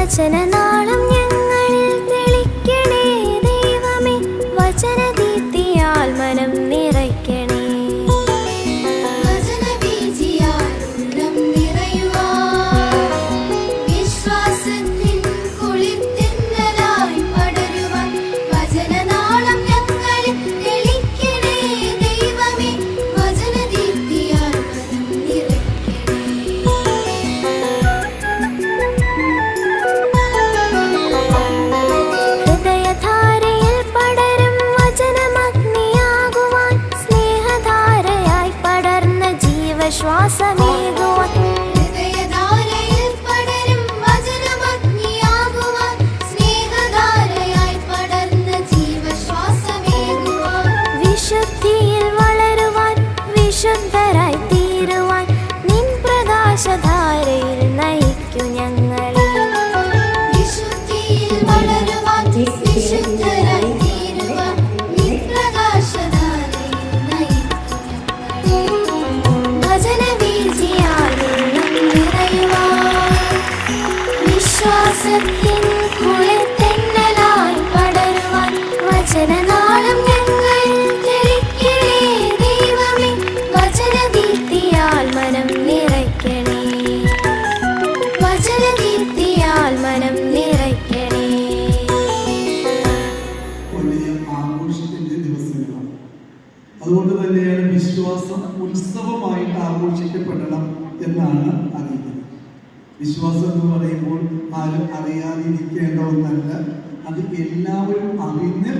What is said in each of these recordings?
വചനനാളം ഞങ്ങളിൽ തെളിക്കണേ ദൈവമേ, വചനദീപ്തിയാൽ മനം നിറയ്ക്കണേ. വചനബീജിയാൽ ഉള്ളം നിറയുവാൻ, വിശ്വാസത്തിൻ കുളിർത്തിന്നലായി പടരുവാൻ, വചനനാളം ഞങ്ങളിൽ തെളിക്കണേ ദൈവമേ, വചനദീപ്തിയാൽ മനം നിറയ്ക്കണേ. ശ്വാസമേകുവാൻ, ഹൃദയധാരയിൽ പടരും വചനമഗ്നിയാകുവാൻ, സ്നേഹധാരയായി പടർന്ന ജീവശ്വാസമേകുവാൻ, വിശുദ്ധിയിൽ വളരുവാൻ, വിശുദ്ധരായി തീരുവാൻ, നിൻ പ്രകാശധാരയിൽ നയിക്കൂ ഞങ്ങളെ. വിശുദ്ധിയിൽ വളരുവാൻ, വിശുദ്ധരായി തീരുവാൻ, നിൻ പ്രകാശധാരയിൽ നയിക്കൂ വിശ്വാസത്തിൻ കുളിർത്തിന്നലായി പടരുവാൻ, വചനനാളം ഞങ്ങളിൽ തെളിക്കണേ ദൈവമേ, വചനദീപ്തിയാൽ മനം നിറയ്ക്കണേ, വചനദീപ്തിയാൽ മനം നിറയ്ക്കണേ. വലിയ ആഘോഷത്തിന്റെ ദിവസങ്ങളാണ്. അതുകൊണ്ട് തന്നെയാണ് വിശ്വാസം ഉത്സവമായിട്ട് ആഘോഷിക്കപ്പെടണം എന്നാണ് അറിയുന്നത്. വിശ്വാസം എന്ന് പറയുമ്പോൾ ആരും അറിയാതിരിക്കേണ്ട ഒന്നല്ല, അത് എല്ലാവരും അറിഞ്ഞ്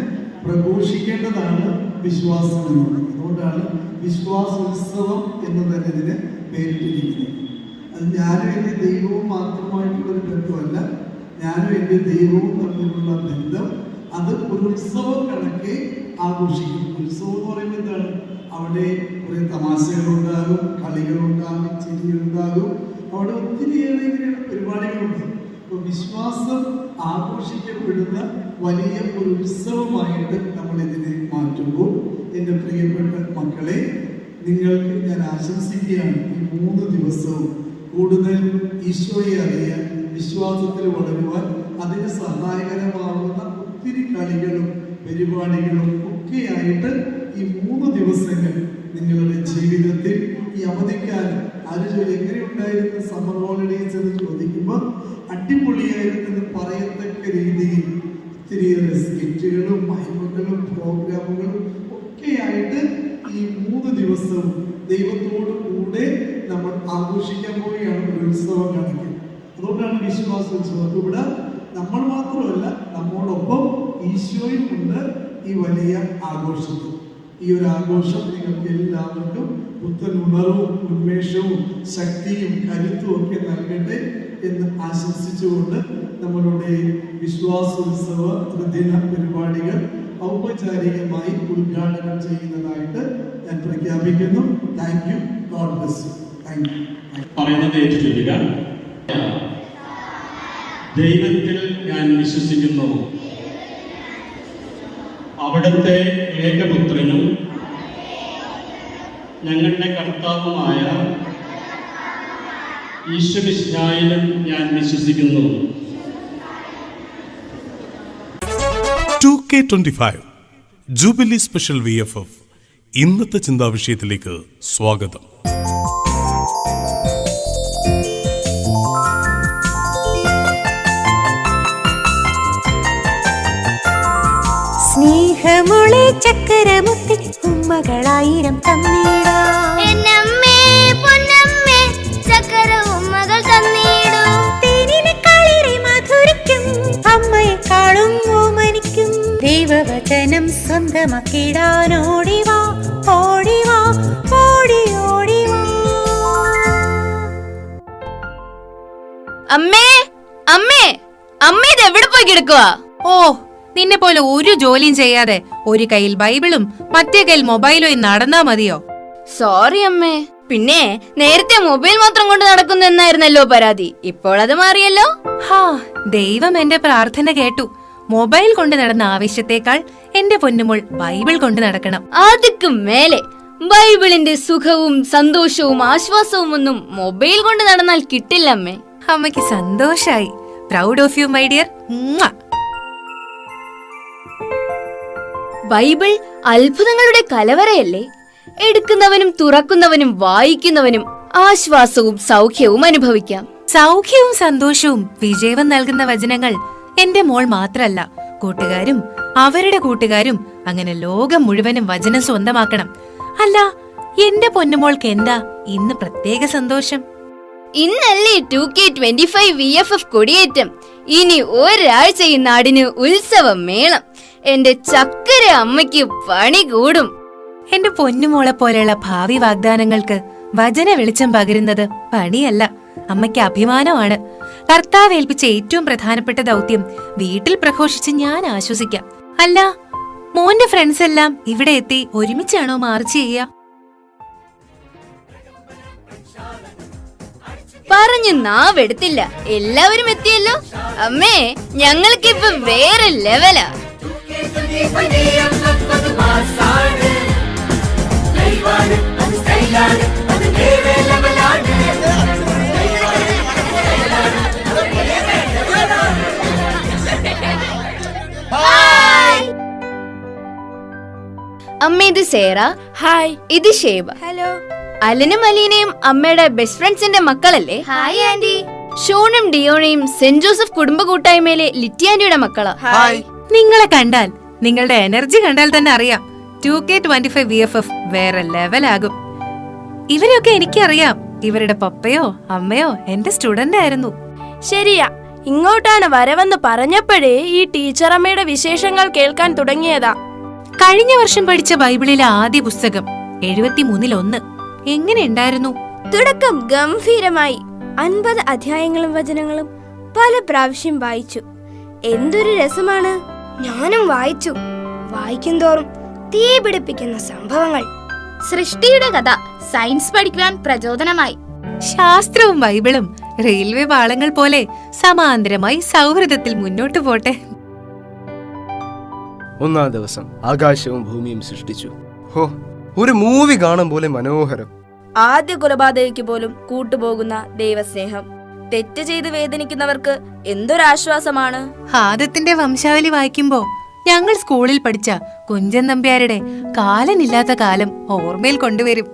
പ്രഘോഷിക്കേണ്ടതാണ് വിശ്വാസം എന്നുള്ളത്. അതുകൊണ്ടാണ് വിശ്വാസോത്സവം എന്ന് തന്നെ ഇതിന് പേരിട്ടിരിക്കുന്നത്. അത് ഞാനും എൻ്റെ ദൈവവും മാത്രമായിട്ടുള്ളൊരു ബന്ധമല്ല, ഞാനും എൻ്റെ ദൈവവും തമ്മിലുള്ള ബന്ധം അത് ഒരു ഉത്സവം കണക്കെ ആഘോഷിക്കും. ഉത്സവം എന്ന് പറയുമ്പോൾ എന്താണ്? അവിടെ കുറേ തമാശകളുണ്ടാകും, കളികളുണ്ടാകും, ചിരിയുണ്ടാകും, അവിടെ ഒത്തിരിയേറെ പരിപാടികളുണ്ട്. അപ്പോൾ വിശ്വാസം ആഘോഷിക്കപ്പെടുന്ന വലിയ ഒരു ഉത്സവമായിട്ട് നമ്മൾ ഇതിനെ മാറ്റുമ്പോൾ, എൻ്റെ പ്രിയപ്പെട്ട മക്കളെ, നിങ്ങൾക്ക് ഞാൻ ആശംസിക്കുകയാണ് ഈ 3 ദിവസവും കൂടുതൽ ഈശോയെ അറിയാൻ, വിശ്വാസത്തിൽ വളരുവാൻ അതിന് സഹായകരമാകുന്ന ഒത്തിരി കളികളും പരിപാടികളും ഒക്കെയായിട്ട് ഈ 3 ദിവസങ്ങൾ നിങ്ങളുടെ ജീവിതത്തിൽ ഈ അവധിക്കാലം ആരും എങ്ങനെയുണ്ടായിരുന്നു സമ്മർ ഹോളിഡേസ് എന്ന് ചോദിക്കുമ്പോൾ അടിപൊളിയായിരുന്നു പറയത്തക്ക രീതിയിൽ ഒത്തിരിയേറെ സ്കിറ്റുകളും മൈമുകളും പ്രോഗ്രാമുകളും ഒക്കെയായിട്ട് ഈ 3 ദിവസവും ദൈവത്തോടു കൂടെ നമ്മൾ ആഘോഷിക്കാൻ പോവുകയാണ് ഒരു ഉത്സവം കണക്ക്. അതുകൊണ്ടാണ് വിശ്വാസോത്സവം. ഇവിടെ നമ്മൾ മാത്രമല്ല, നമ്മോടൊപ്പം ഈശോയും ഉണ്ട് ഈ വലിയ ആഘോഷത്തിൽ. ഈ ഒരു ആഘോഷം നിങ്ങൾക്ക് എല്ലാവർക്കും പുത്തൻ ഉണർവും ഉന്മേഷവും ശക്തിയും കരുത്തും ഒക്കെ നൽകട്ടെ എന്ന് ആശംസിച്ചുകൊണ്ട് നമ്മളുടെ വിശ്വാസോത്സവ ത്രിദിന പരിപാടികൾ ഔപചാരികമായി ഉദ്ഘാടനം ചെയ്യുന്നതായിട്ട് ഞാൻ പ്രഖ്യാപിക്കുന്നു. Thank you. God bless you. Thank you. പറയുന്നത് ഏറ്റുചൊല്ലുക. ദൈവത്തിൽ ഞാൻ വിശ്വസിക്കുന്നു, അവിടുത്തെ ഏകപുത്രനും ഞങ്ങളുടെ കർത്താവുമായ ഈശോമിശിഹായിലും ഞാൻ വിശ്വസിക്കുന്നു. 2K25 ജൂബിലി സ്പെഷ്യൽ VFF ഇന്നത്തെ ചിന്താവിഷയത്തിലേക്ക് സ്വാഗതം. സ്നേഹമുളെ ചക്കരമുത്തി ഉമ്മകളായിരം തന്നീടാ, എന്നമ്മേ പൊന്നമ്മേ ചക്കര ഉമ്മകൾ തന്നീടൂ. വചനം സ്വന്തമാക്കിടാൻ ഓടിവാ ഓടിവാ ഓടി ഓടിവാ. അമ്മേ അമ്മേ അമ്മേ ഇത് എവിടെ പോയി കിടക്കുക? ഓ, നിന്നെ പോലെ ഒരു ജോലിയും ചെയ്യാതെ ഒരു കയ്യിൽ ബൈബിളും മറ്റേ കയ്യിൽ മൊബൈലും നടന്നാ മതിയോ? സോറി അമ്മേ. പിന്നെ നേരത്തെ മൊബൈൽ മാത്രം കൊണ്ട് നടക്കുന്നു എന്നായിരുന്നല്ലോ പരാതി. ഇപ്പോൾ അത് മാറിയല്ലോ. ഹാ, ദൈവം എന്റെ പ്രാർത്ഥന കേട്ടു. മൊബൈൽ കൊണ്ട് നടന്ന ആവശ്യത്തെക്കാൾ എന്റെ പൊന്നുമോൾ ബൈബിൾ കൊണ്ട് നടക്കണം. ആദ്യക്കും മേലെ ബൈബിളിന്റെ സുഖവും സന്തോഷവും ആശ്വാസവും ഒന്നും മൊബൈൽ കൊണ്ട് നടന്നാൽ കിട്ടില്ല അമ്മേ. അമ്മയ്ക്ക് സന്തോഷായി. Proud of you my dear. Bible അത്ഭുതങ്ങളുടെ കലവറയല്ലേ? എടുക്കുന്നവനും തുറക്കുന്നവനും വായിക്കുന്നവനും ആശ്വാസവും സൗഖ്യവും അനുഭവിക്കാം. സൗഖ്യവും സന്തോഷവും വിജയവും നൽകുന്ന വചനങ്ങൾ എന്റെ മോൾ മാത്രല്ല, കൂട്ടുകാരും അവരുടെ കൂട്ടുകാരും അങ്ങനെ ലോകം മുഴുവനും വചനം സ്വന്തമാക്കണം. അല്ല, എന്റെ പൊന്നുമോൾക്ക് എന്താ ഇന്ന് പ്രത്യേക സന്തോഷം? ഇന്നല്ലേ 2K25 VFF കൊടിയേറ്റം. ഇനി ഒരാഴ്ച ഈ നാടിന് ഉത്സവം മേളം. എന്റെ ചക്കര അമ്മയ്ക്ക് പണി കൂടും. എന്റെ പൊന്നുമോളെ പോലെയുള്ള ഭാവി വാഗ്ദാനങ്ങൾക്ക് വചന വെളിച്ചം പകരുന്നത് പണിയല്ല, അമ്മയ്ക്ക് അഭിമാനമാണ്. കർത്താവ് ഏൽപ്പിച്ച ഏറ്റവും പ്രധാനപ്പെട്ട ദൗത്യം വീട്ടിൽ പ്രഘോഷിച്ച് ഞാൻ ആശ്വസിക്കാം. അല്ല, മോന്റെ ഫ്രണ്ട്സ് എല്ലാം ഇവിടെ എത്തി ഒരുമിച്ചാണോ മാർച്ച് ചെയ്യുക? പറഞ്ഞു നാവെടുത്തില്ല, എല്ലാവരും എത്തിയല്ലോ. അമ്മേ, ഞങ്ങൾക്കിപ്പൊ വേറെ ലെവലാ. അമ്മ, ഇത് സേറ. ഹായ്. ഇത് ഷേബ. ഹലോ. അലനും അലീനയും അമ്മയുടെ ബെസ്റ്റ് ഫ്രണ്ട്സിന്റെ മക്കളല്ലേ? Hi aunty. ഷോണും ഡിയോണയും സെന്റ് ജോസഫ് കുടുംബ കൂട്ടായ്മയിലെ ലിറ്റിയാന്റിയുടെ മക്കളാ. ഹായ്. നിങ്ങളെ കണ്ടാൽ, നിങ്ങളുടെ എനർജി കണ്ടാൽ തന്നെ അറിയാം 2K25 VFF വേറെ ലെവലാകും. ഇവരൊക്കെ എനിക്കറിയാം. ഇവരുടെ പപ്പയോ അമ്മയോ എന്റെ സ്റ്റുഡന്റ് ആയിരുന്നു. ശരിയാ, ഇങ്ങോട്ടാണ് വരവെന്ന് പറഞ്ഞപ്പോഴേ ഈ ടീച്ചറമ്മയുടെ വിശേഷങ്ങൾ കേൾക്കാൻ തുടങ്ങിയതാ. കഴിഞ്ഞ വർഷം പഠിച്ച ബൈബിളിലെ ആദ്യ പുസ്തകം 73-1 എങ്ങനെ ഉണ്ടായിരുന്നു? തുടക്കം ഗംഭീരമായി. 50 അധ്യായങ്ങളും വചനങ്ങളും പല പ്രാവശ്യം വായിച്ചു. എന്തൊരു രസമാണ്. ഞാനും വായിച്ചു. വായിക്കും തോറും തീ പിടിപ്പിക്കുന്ന സംഭവങ്ങൾ. സൃഷ്ടിയുടെ കഥ സയൻസ് പഠിക്കുവാൻ പ്രചോദനമായി. ശാസ്ത്രവും ബൈബിളും റെയിൽവേ പാളങ്ങൾ പോലെ സമാന്തരമായി സൗഹൃദത്തിൽ മുന്നോട്ടു പോട്ടെ. ഒന്നാം ദിവസം ആകാശവും ഭൂമിയും സൃഷ്ടിച്ചു. ഹോ, ഒരു മൂവി കാണാൻ പോലെ മനോഹരം. ആദ്യ കൊലപാതകയ്ക്ക് പോലും കൂട്ടുപോകുന്ന ദൈവസ്നേഹം. തെറ്റ് ചെയ്ത് വേദനിക്കുന്നവർക്ക് എന്തൊരാശ്വാസമാണ്. ആദത്തിന്റെ വംശാവലി വായിക്കുമ്പോ ഞങ്ങൾ സ്കൂളിൽ പഠിച്ച കുഞ്ചൻ നമ്പ്യാരുടെ കാലനില്ലാത്ത കാലം ഓർമ്മയിൽ കൊണ്ടുവരും.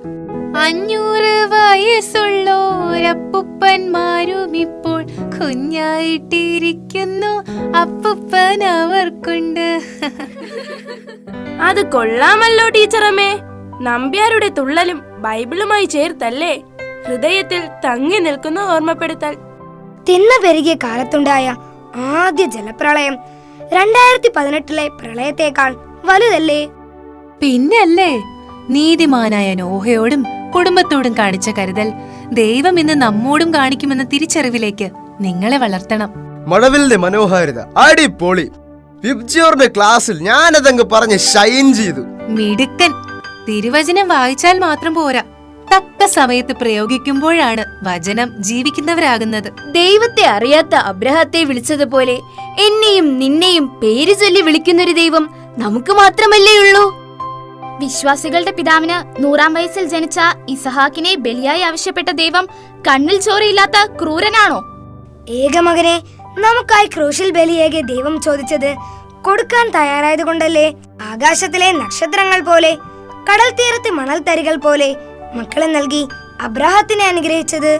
500 വയസ്സുള്ളോരപ്പുപ്പന്മാരും ഇപ്പോൾ കുഞ്ഞായിട്ടിരിക്കുന്നു, അപ്പുപ്പൻ അവർക്കുണ്ട്. അത് കൊള്ളാമല്ലോ ടീച്ചറമ്മേ. നമ്പ്യാരുടെ തുള്ളലും ബൈബിളുമായി ചേർത്തല്ലേ ഹൃദയത്തിൽ തങ്ങി നിൽക്കുന്ന ഓർമ്മപ്പെടുത്തൽ. തിന്ന പെരുകിയ കാലത്തുണ്ടായ ആദ്യ ജലപ്രളയം 2018 പ്രളയത്തേക്കാൾ വലുതല്ലേ? പിന്നല്ലേ, നീതിമാനായ നോഹയോടും കുടുംബത്തോടും കാണിച്ച കരുതൽ ദൈവം ഇന്ന് നമ്മോടും കാണിക്കുമെന്ന തിരിച്ചറിവിലേക്ക് നിങ്ങളെ വളർത്തണം. മഴവിലിന്റെ മനോഹാരിത അടിപൊളി. വിബ്ജിയോറിന്റെ ക്ലാസ്സിൽ ഞാനതങ്ങ് പറഞ്ഞ് ഷൈൻ ചെയ്തു. മിടുക്കൻ. തിരുവചനം വായിച്ചാൽ മാത്രം പോരാ, തക്ക സമയത്ത് പ്രയോഗിക്കുമ്പോഴാണ് വചനം ജീവിക്കുന്നവരാകുന്നത്. ദൈവത്തെ അറിയാത്ത അബ്രഹത്തെ വിളിച്ചതുപോലെ എന്നെയും നിന്നെയും പേര് ചൊല്ലി വിളിക്കുന്നൊരു ദൈവം നമുക്ക് മാത്രമല്ലേ ഉള്ളൂ? വിശ്വാസികളുടെ പിതാവിന് 100-ാം വയസ്സിൽ ജനിച്ച ഇസഹാക്കിനെ ബലിയായി ആവശ്യപ്പെട്ട ദൈവം കണ്ണിൽ ചോരയില്ലാത്ത ക്രൂരനാണോ? ഏകമകനെ നമുക്കായി ക്രൂശിൽ ബലിയേകെ ദൈവം ചോദിച്ചത് കൊടുക്കാൻ തയ്യാറായതുകൊണ്ടല്ലേ? ആകാശത്തിലെ നക്ഷത്രങ്ങൾ പോലെ, കടൽ തീരത്തെ മണൽത്തരികൾ പോലെ മക്കളെ നൽകി അബ്രാഹത്തിനെ അനുഗ്രഹിച്ചത്.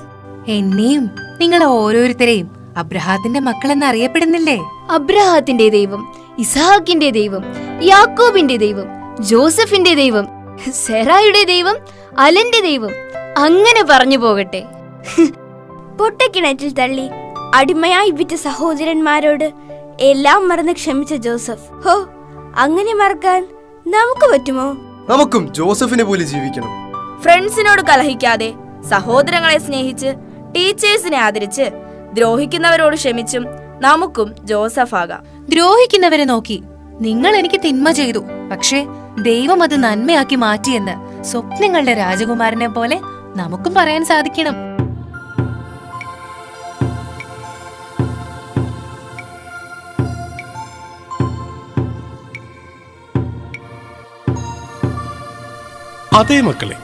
എന്നെയും നിങ്ങൾ ഓരോരുത്തരെയും അബ്രഹാത്തിന്റെ മക്കളെന്ന് അറിയപ്പെടുന്നില്ലേ? അബ്രഹാത്തിന്റെ ദൈവം, ഇസഹാക്കിന്റെ ദൈവം, യാക്കോബിന്റെ ദൈവം, ജോസഫിന്റെ ദൈവം, സെറായുടെ ദൈവം, അലന്റെ ദൈവം, അങ്ങനെ പറഞ്ഞു പോകട്ടെ. പൊട്ടക്കിണറ്റിൽ തള്ളി അടിമയായി വിറ്റ സഹോദരന്മാരോട് എല്ലാം മറന്ന് ക്ഷമിച്ച ജോസഫ്. ഹോ, അങ്ങനെ മറക്കാൻ നമുക്ക് പറ്റുമോ? നമുക്കും ജോസഫിനെ പോലെ ജീവിക്കണം. ഫ്രണ്ട്സിനോട് കലഹിക്കാതെ, സഹോദരങ്ങളെ സ്നേഹിച്ച്, ടീച്ചേഴ്സിനെ ആദരിച്ച്, ദ്രോഹിക്കുന്നവരോട് ക്ഷമിച്ചും നമുക്കും ജോസഫാകാം. ദ്രോഹിക്കുന്നവരെ നോക്കി നിങ്ങൾ എനിക്ക് തിന്മ ചെയ്തു, പക്ഷേ ദൈവം അത് നന്മയാക്കി മാറ്റിയെന്ന് സ്വപ്നങ്ങളുടെ രാജകുമാരനെ പോലെ നമുക്കും പറയാൻ സാധിക്കണം. അതേ മക്കളെ,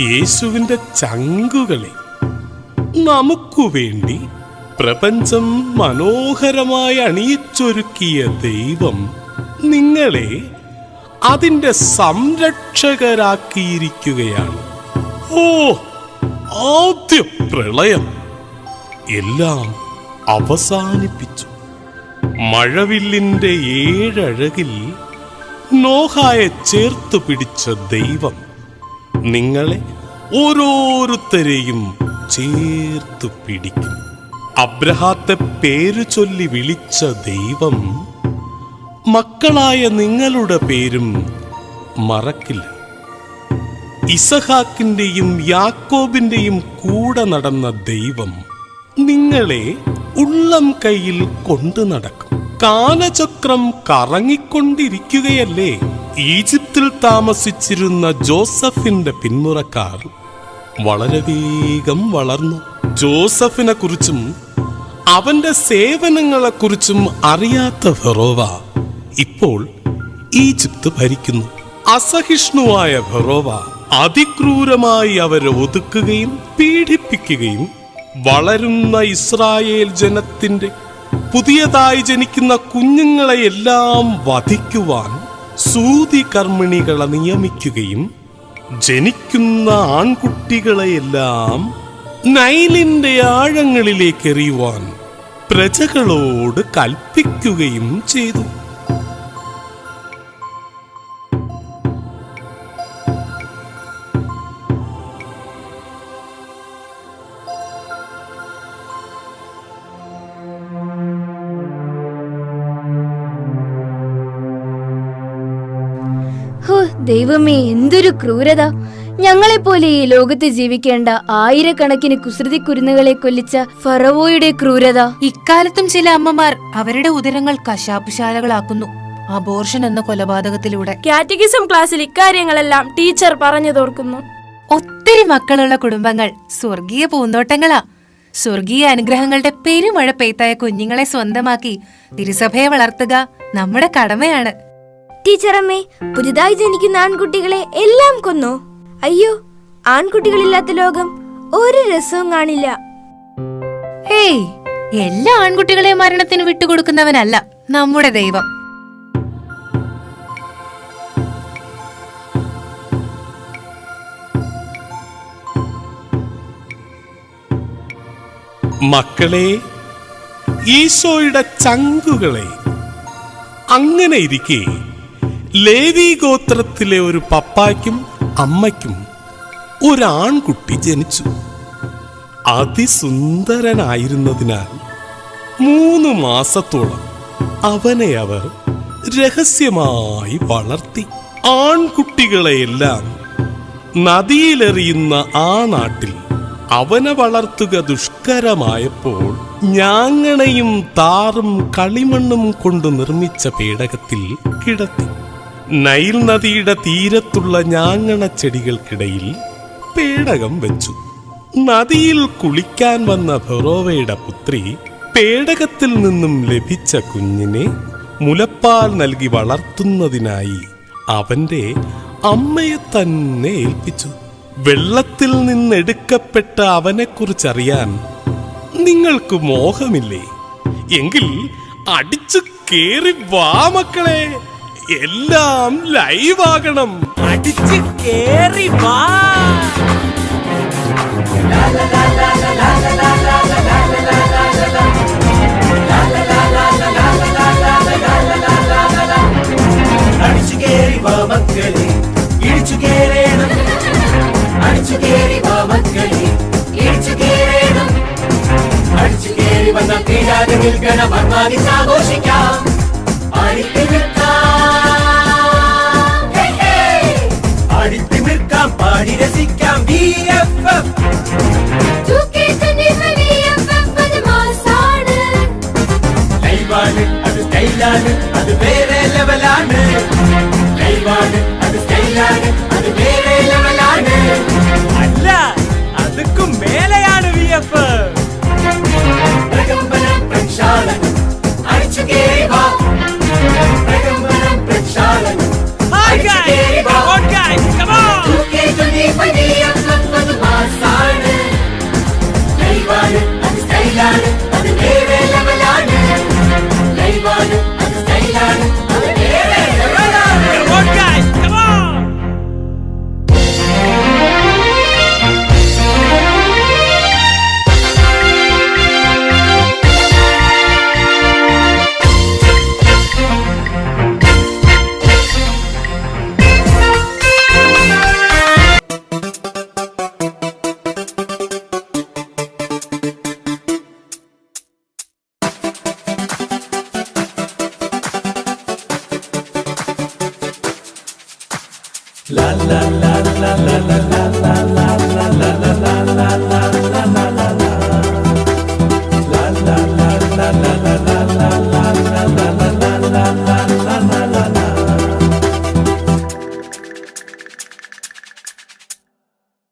യേശുവിന്റെ ചങ്കുകളെ, നമുക്കു വേണ്ടി പ്രപഞ്ചം മനോഹരമായി അണിയിച്ചൊരുക്കിയ ദൈവം നിങ്ങളെ അതിന്റെ സംരക്ഷകരാക്കിയിരിക്കുകയാണ്. ഓ, ആദ്യ പ്രളയം എല്ലാം അവസാനിപ്പിച്ചു. മഴവില്ലിന്റെ ഏഴഴകിൽ നോഹായെ ചേർത്തു പിടിച്ച ദൈവം നിങ്ങളെ ഓരോരുത്തരെയും ചേർത്തു പിടിക്കും. അബ്രഹാത്തെ പേര് ചൊല്ലി വിളിച്ച ദൈവം മക്കളായ നിങ്ങളുടെ പേരും മറക്കില്ല. ഇസഹാക്കിന്റെയും യാക്കോബിന്റെയും കൂടെ നടന്ന ദൈവം നിങ്ങളെ ഉള്ളം കയ്യിൽ കൊണ്ടു നടക്കും. കാലചക്രം കറങ്ങിക്കൊണ്ടിരിക്കുകയല്ലേ. ഈജിപ്തിൽ താമസിച്ചിരുന്ന ജോസഫിന്റെ പിന്മുറക്കാർ വളരെ വേഗം വളർന്നു. ജോസഫിനെ കുറിച്ചും അവന്റെ സേവനങ്ങളെക്കുറിച്ചും അറിയാത്ത ഫറോവ ഇപ്പോൾ ഈജിപ്ത് ഭരിക്കുന്നു. അസഹിഷ്ണുവായ ഫറോവ അതിക്രൂരമായി അവരെ ഒതുക്കുകയും പീഡിപ്പിക്കുകയും വളരുന്ന ഇസ്രായേൽ ജനത്തിന്റെ പുതിയതായി ജനിക്കുന്ന കുഞ്ഞുങ്ങളെയെല്ലാം വധിക്കുവാൻ സൂതി കർമ്മിണികളെ നിയമിക്കുകയും ജനിക്കുന്ന ആൺകുട്ടികളെയെല്ലാം നൈലിന്റെ ആഴങ്ങളിലേക്ക് എറിയുവാൻ പ്രജകളോട് കൽപ്പിക്കുകയും ചെയ്തു. ദൈവമേ, എന്തൊരു ക്രൂരത! ഞങ്ങളെപ്പോലെ ഈ ലോകത്ത് ജീവിക്കേണ്ട ആയിരക്കണക്കിന് കുസൃതി കുരുന്നുകളെ കൊല്ലിച്ച ഫറവോയുടെ ക്രൂരത. ഇക്കാലത്തും ചില അമ്മമാർ അവരുടെ ഉദരങ്ങൾ കശാപ്പുശാലകളാക്കുന്നു, അബോർഷൻ എന്ന കൊലപാതകത്തിലൂടെ. കാറ്റഗിസം ക്ലാസ്സിൽ ഇക്കാര്യങ്ങളെല്ലാം ടീച്ചർ പറഞ്ഞു തോർക്കുന്നു. ഒത്തിരി മക്കളുള്ള കുടുംബങ്ങൾ സ്വർഗീയ പൂന്തോട്ടങ്ങളാ. സ്വർഗീയ അനുഗ്രഹങ്ങളുടെ പെരുമഴ പെയ്ത്തായ കുഞ്ഞുങ്ങളെ സ്വന്തമാക്കി തിരുസഭയെ വളർത്തുക നമ്മുടെ കടമയാണ്. ടീച്ചറമ്മേ, പുതുതായി ജനിക്കുന്ന ആൺകുട്ടികളെ എല്ലാം കൊന്നോ? അയ്യോ, ആൺകുട്ടികളില്ലാത്ത ലോകം ഒരു രസവും കാണില്ല. ഹേയ്, എല്ലാ ആൺകുട്ടികളെയും മരണത്തിന് വിട്ടുകൊടുക്കുന്നവനല്ല നമ്മുടെ ദൈവം. മക്കളെ, ഈശോയുടെ ചങ്കുകളെ, അങ്ങനെ ഇരിക്കെ ലേവി ഗോത്രത്തിലെ ഒരു പപ്പായ്ക്കും അമ്മയ്ക്കും ഒരാൺകുട്ടി ജനിച്ചു. അതിസുന്ദരനായിരുന്നതിനാൽ 3 മാസത്തോളം അവനെ അവർ രഹസ്യമായി വളർത്തി. ആൺകുട്ടികളെയെല്ലാം നദിയിലെറിയുന്ന ആ നാട്ടിൽ അവനെ വളർത്തുക ദുഷ്കരമായപ്പോൾ ഞാങ്ങണയും താറും കളിമണ്ണും കൊണ്ട് നിർമ്മിച്ച പേടകത്തിൽ കിടത്തി. നൈൽ നദിയുടെ തീരത്തുള്ള ഞാങ്ങണ ചെടികൾക്കിടയിൽ പേടകം വെച്ചു. നദിയിൽ കുളിക്കാൻ വന്ന ഫറോവയുടെ പുത്രി പേടകത്തിൽ നിന്നും ലഭിച്ച കുഞ്ഞിനെ മുലപ്പാൽ നൽകി വളർത്തുന്നതിനായി അവന്റെ അമ്മയെ തന്നെ ഏൽപ്പിച്ചു. വെള്ളത്തിൽ നിന്നെടുക്കപ്പെട്ട അവനെക്കുറിച്ചറിയാൻ നിങ്ങൾക്ക് മോഹമില്ലേ? എങ്കിൽ അടിച്ചു കേറി വാ മക്കളെ, എല്ലാം ലൈവാകണം. അടിച്ചു കേറി വാ. അടിച്ചു കേറി വാ മക്കളെ, ഇടിച്ചു കേറേണം. അടിച്ചു കേറി വാ മക്കളെ, ഇടിച്ചു കേറേണം. അടിച്ചു കേറി വന്ന തീരാതെ നിൽക്കണം, ആഘോഷിക്കാം. കേൾക്കാം പാടി രസിക്കാം VFF. ലൈവാണ് അത് സ്റ്റൈലാണ് അത് വേറെ ലെവലാണ്. ലൈവാണ് അത് സ്റ്റൈലാണ് അത് വേറെ ലെവലാണ്. അല്ല അതുക്കും മേലെയാണ് VFF. പ്രകമ്പനം പ്രക്ഷാളനം അടിച്ചു കേറി വാ. പ്രകമ്പനം പ്രക്ഷാളനം അടിച്ചു കേറി വാ. അത് മാസാണ്. ലൈവാണ് അത് സ്റ്റൈലാണ് അത് വേറെ ലെവലാണ്. ലൈവാണ് അത് സ്റ്റൈലാണ് അത് വേറെ ലെവലാണ്.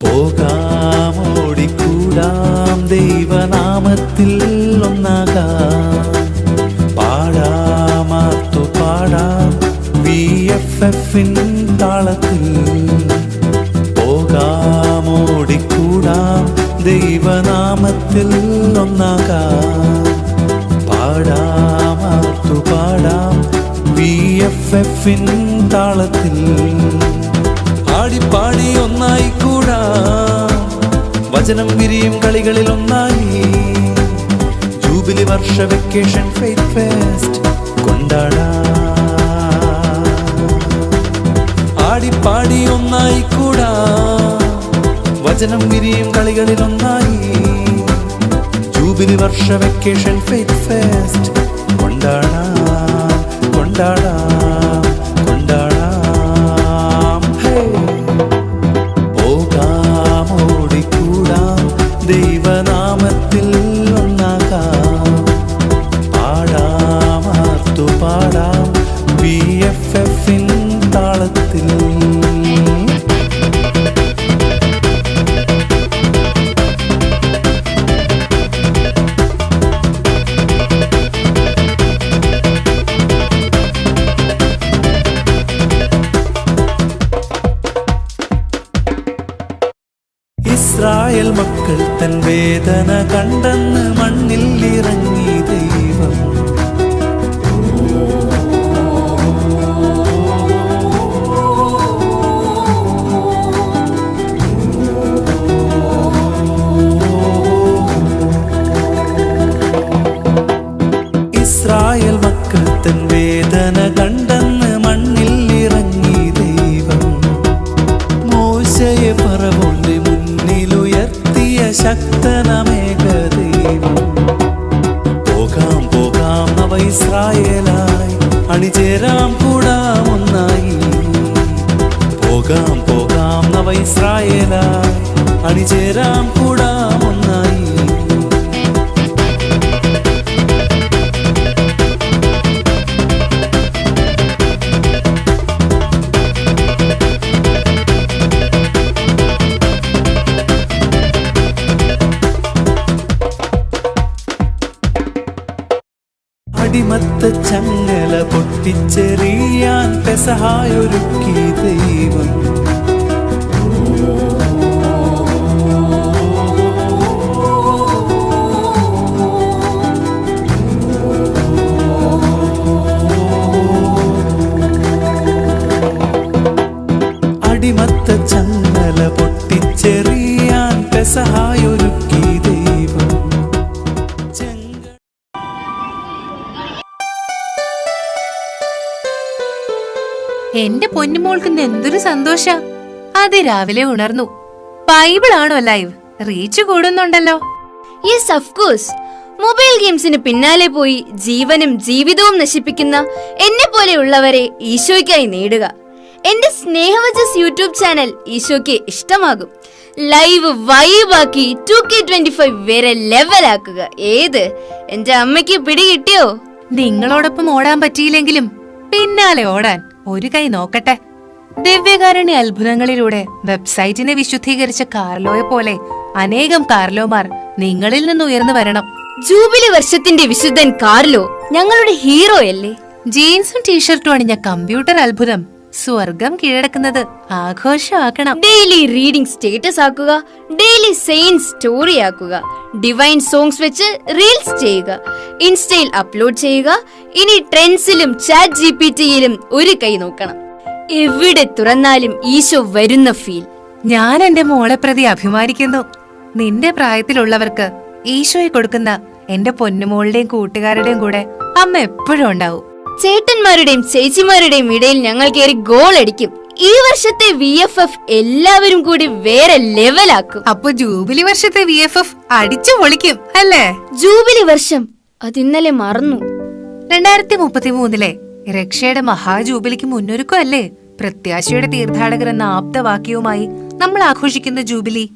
പോകാം ഓടിക്കൂടാം ദൈവനാമത്തിൽ ഒന്നാകാം. പാടാമാത്തു പാടാം VFFിൻ താളത്തിൽ. പോകാം ഓടിക്കൂടാം ദൈവനാമത്തിൽ ഒന്നാകാം. പാടാമാത്തു പാടാം VFFിൻ താളത്തിൽ. ആടിപ്പാടി ഒന്നായി കൂടാം വചനം വിരിയും കളികളിൽ ഒന്നായി. ജൂബിലി വർഷ വെക്കേഷൻ ഫെയ്ത്ത് ഫെസ്റ്റ് കൊണ്ടാടാം. ആടിപ്പാടി ഒന്നായി കൂടാം വചനം വിരിയും കളികളിൽ ഒന്നായി. ജൂബിലി വർഷ വെക്കേഷൻ ഫെയ്ത്ത് ഫെസ്റ്റ് കൊണ്ടാടാം കൊണ്ടാടാം കൊണ്ടാടാം. പോകാം ഓടിക്കൂടാം ദൈവനാമത്തിൽ ഒന്നാകാം. പാടാമാർത്തു പാടാം VFFിൻ താളത്തിൽ. ഇസ്രായേൽ മക്കൾ തൻ വേദന കണ്ടെന്ന് മണ്ണിൽ ഇറങ്ങി ദൈവം. ഇസ്രായേൽ മക്കൾ തൻ വേദന കണ്ടെന്ന് മണ്ണിൽ ഇറങ്ങി ദൈവം. മോശയെ ഫറവോന്റെ മുന്നിലുയർത്തിയ ശക്തനമേക ദൈവം. പോകാം പോകാം നവ ഇസ്രായേലായി അണിചേരാം കൂടാം ഒന്നായി. പോകാം പോകാം നവ ഇസ്രായേലായി അണിചേരാം കൂടാം ഒന്നായി. അടിമത്ത ചങ്ങല പൊട്ടിച്ചെറിയാൻ പെസഹായൊരുക്കി ദൈവം. അടിമത്ത ചങ്ങല പൊട്ടിച്ചെറിയാൻ പെസഹായൊരുക്കി ദൈവം. എന്റെ പൊന്നുമോൾക്ക് എന്തൊരു സന്തോഷ. അത് രാവിലെ ഉണർന്നു. ബൈബിൾ ആണോ ലൈവ്? റീച്ച് കൂടുന്നുണ്ടല്ലോ. Yes of course. മൊബൈൽ ഗെയിംസിന് പിന്നാലെ പോയി ജീവനും ജീവിതവും നശിപ്പിക്കുന്ന എന്നെ പോലെയുള്ളവരെ ഈശോയ്ക്കായി നേടുക. എന്റെ സ്നേഹവചസ് യൂട്യൂബ് ചാനൽ ഈശോയ്ക്ക് ഇഷ്ടമാകും. ലൈവ് വൈബാക്കി 2K25 വേറെ ലെവലാക്കുക. ഏത് എന്റെ അമ്മയ്ക്ക് പിടി കിട്ടിയോ? നിങ്ങളോടൊപ്പം ഓടാൻ പറ്റിയില്ലെങ്കിലും പിന്നാലെ ഓടാൻ ഒരു കൈ നോക്കട്ടെ. ദിവ്യകാരുണ്യ അത്ഭുതങ്ങളിലൂടെ വെബ്സൈറ്റിനെ വിശുദ്ധീകരിച്ച കാർലോയെ പോലെ അനേകം കാർലോമാർ നിങ്ങളിൽ നിന്ന് ഉയർന്നു വരണം. ജൂബിലി വർഷത്തിന്റെ വിശുദ്ധൻ കാർലോ ഞങ്ങളുടെ ഹീറോയല്ലേ? ജീൻസും ടീഷർട്ടും അണിഞ്ഞ കമ്പ്യൂട്ടർ അത്ഭുതം സ്വർഗം കീഴടക്കുന്നത് ആഘോഷമാക്കണം. ഡെയിലി റീഡിംഗ് സ്റ്റേറ്റസ് ആക്കുക, ഡെയിലി സെയിൻസ് സ്റ്റോറി ആക്കുക, ഡിവൈൻ സോങ്സ് വെച്ച് റീൽസ് ചെയ്യുക, ഇൻസ്റ്റയിൽ അപ്ലോഡ് ചെയ്യുക. ഇനി ട്രെൻഡ്സിലും ചാറ്റ് ജിപിടിയിലും ഒരു കൈ നോക്കണം. എവിടെ തുറന്നാലും ഈശോ വരുന്ന ഫീൽ. ഞാൻ എന്റെ മോളെ പ്രതി അഭിമാനിക്കുന്നു. നിന്റെ പ്രായത്തിലുള്ളവർക്ക് ഈശോയെ കൊടുക്കുന്ന എന്റെ പൊന്നുമോളുടെയും കൂട്ടുകാരുടെയും കൂടെ അമ്മ എപ്പോഴും ഉണ്ടാവും. ചേട്ടന്മാരുടെയും ചേച്ചിമാരുടെയും ഇടയിൽ ഞങ്ങൾ കയറി ഗോൾ അടിക്കും. ഈ വർഷത്തെ VFF എല്ലാവരും കൂടി വേറെ ലെവലാക്കും. അപ്പൊ ജൂബിലി വർഷത്തെ VFF അടിച്ചു പൊളിക്കും അല്ലേ? ജൂബിലി വർഷം അത് ഇന്നലെ മറന്നു. 2033 രക്ഷയുടെ മഹാജൂബിലിക്ക് മുന്നൊരുക്കമല്ലേ പ്രത്യാശയുടെ തീർത്ഥാടകർ എന്ന ആപ്തവാക്യവുമായി നമ്മൾ ആഘോഷിക്കുന്ന ജൂബിലി.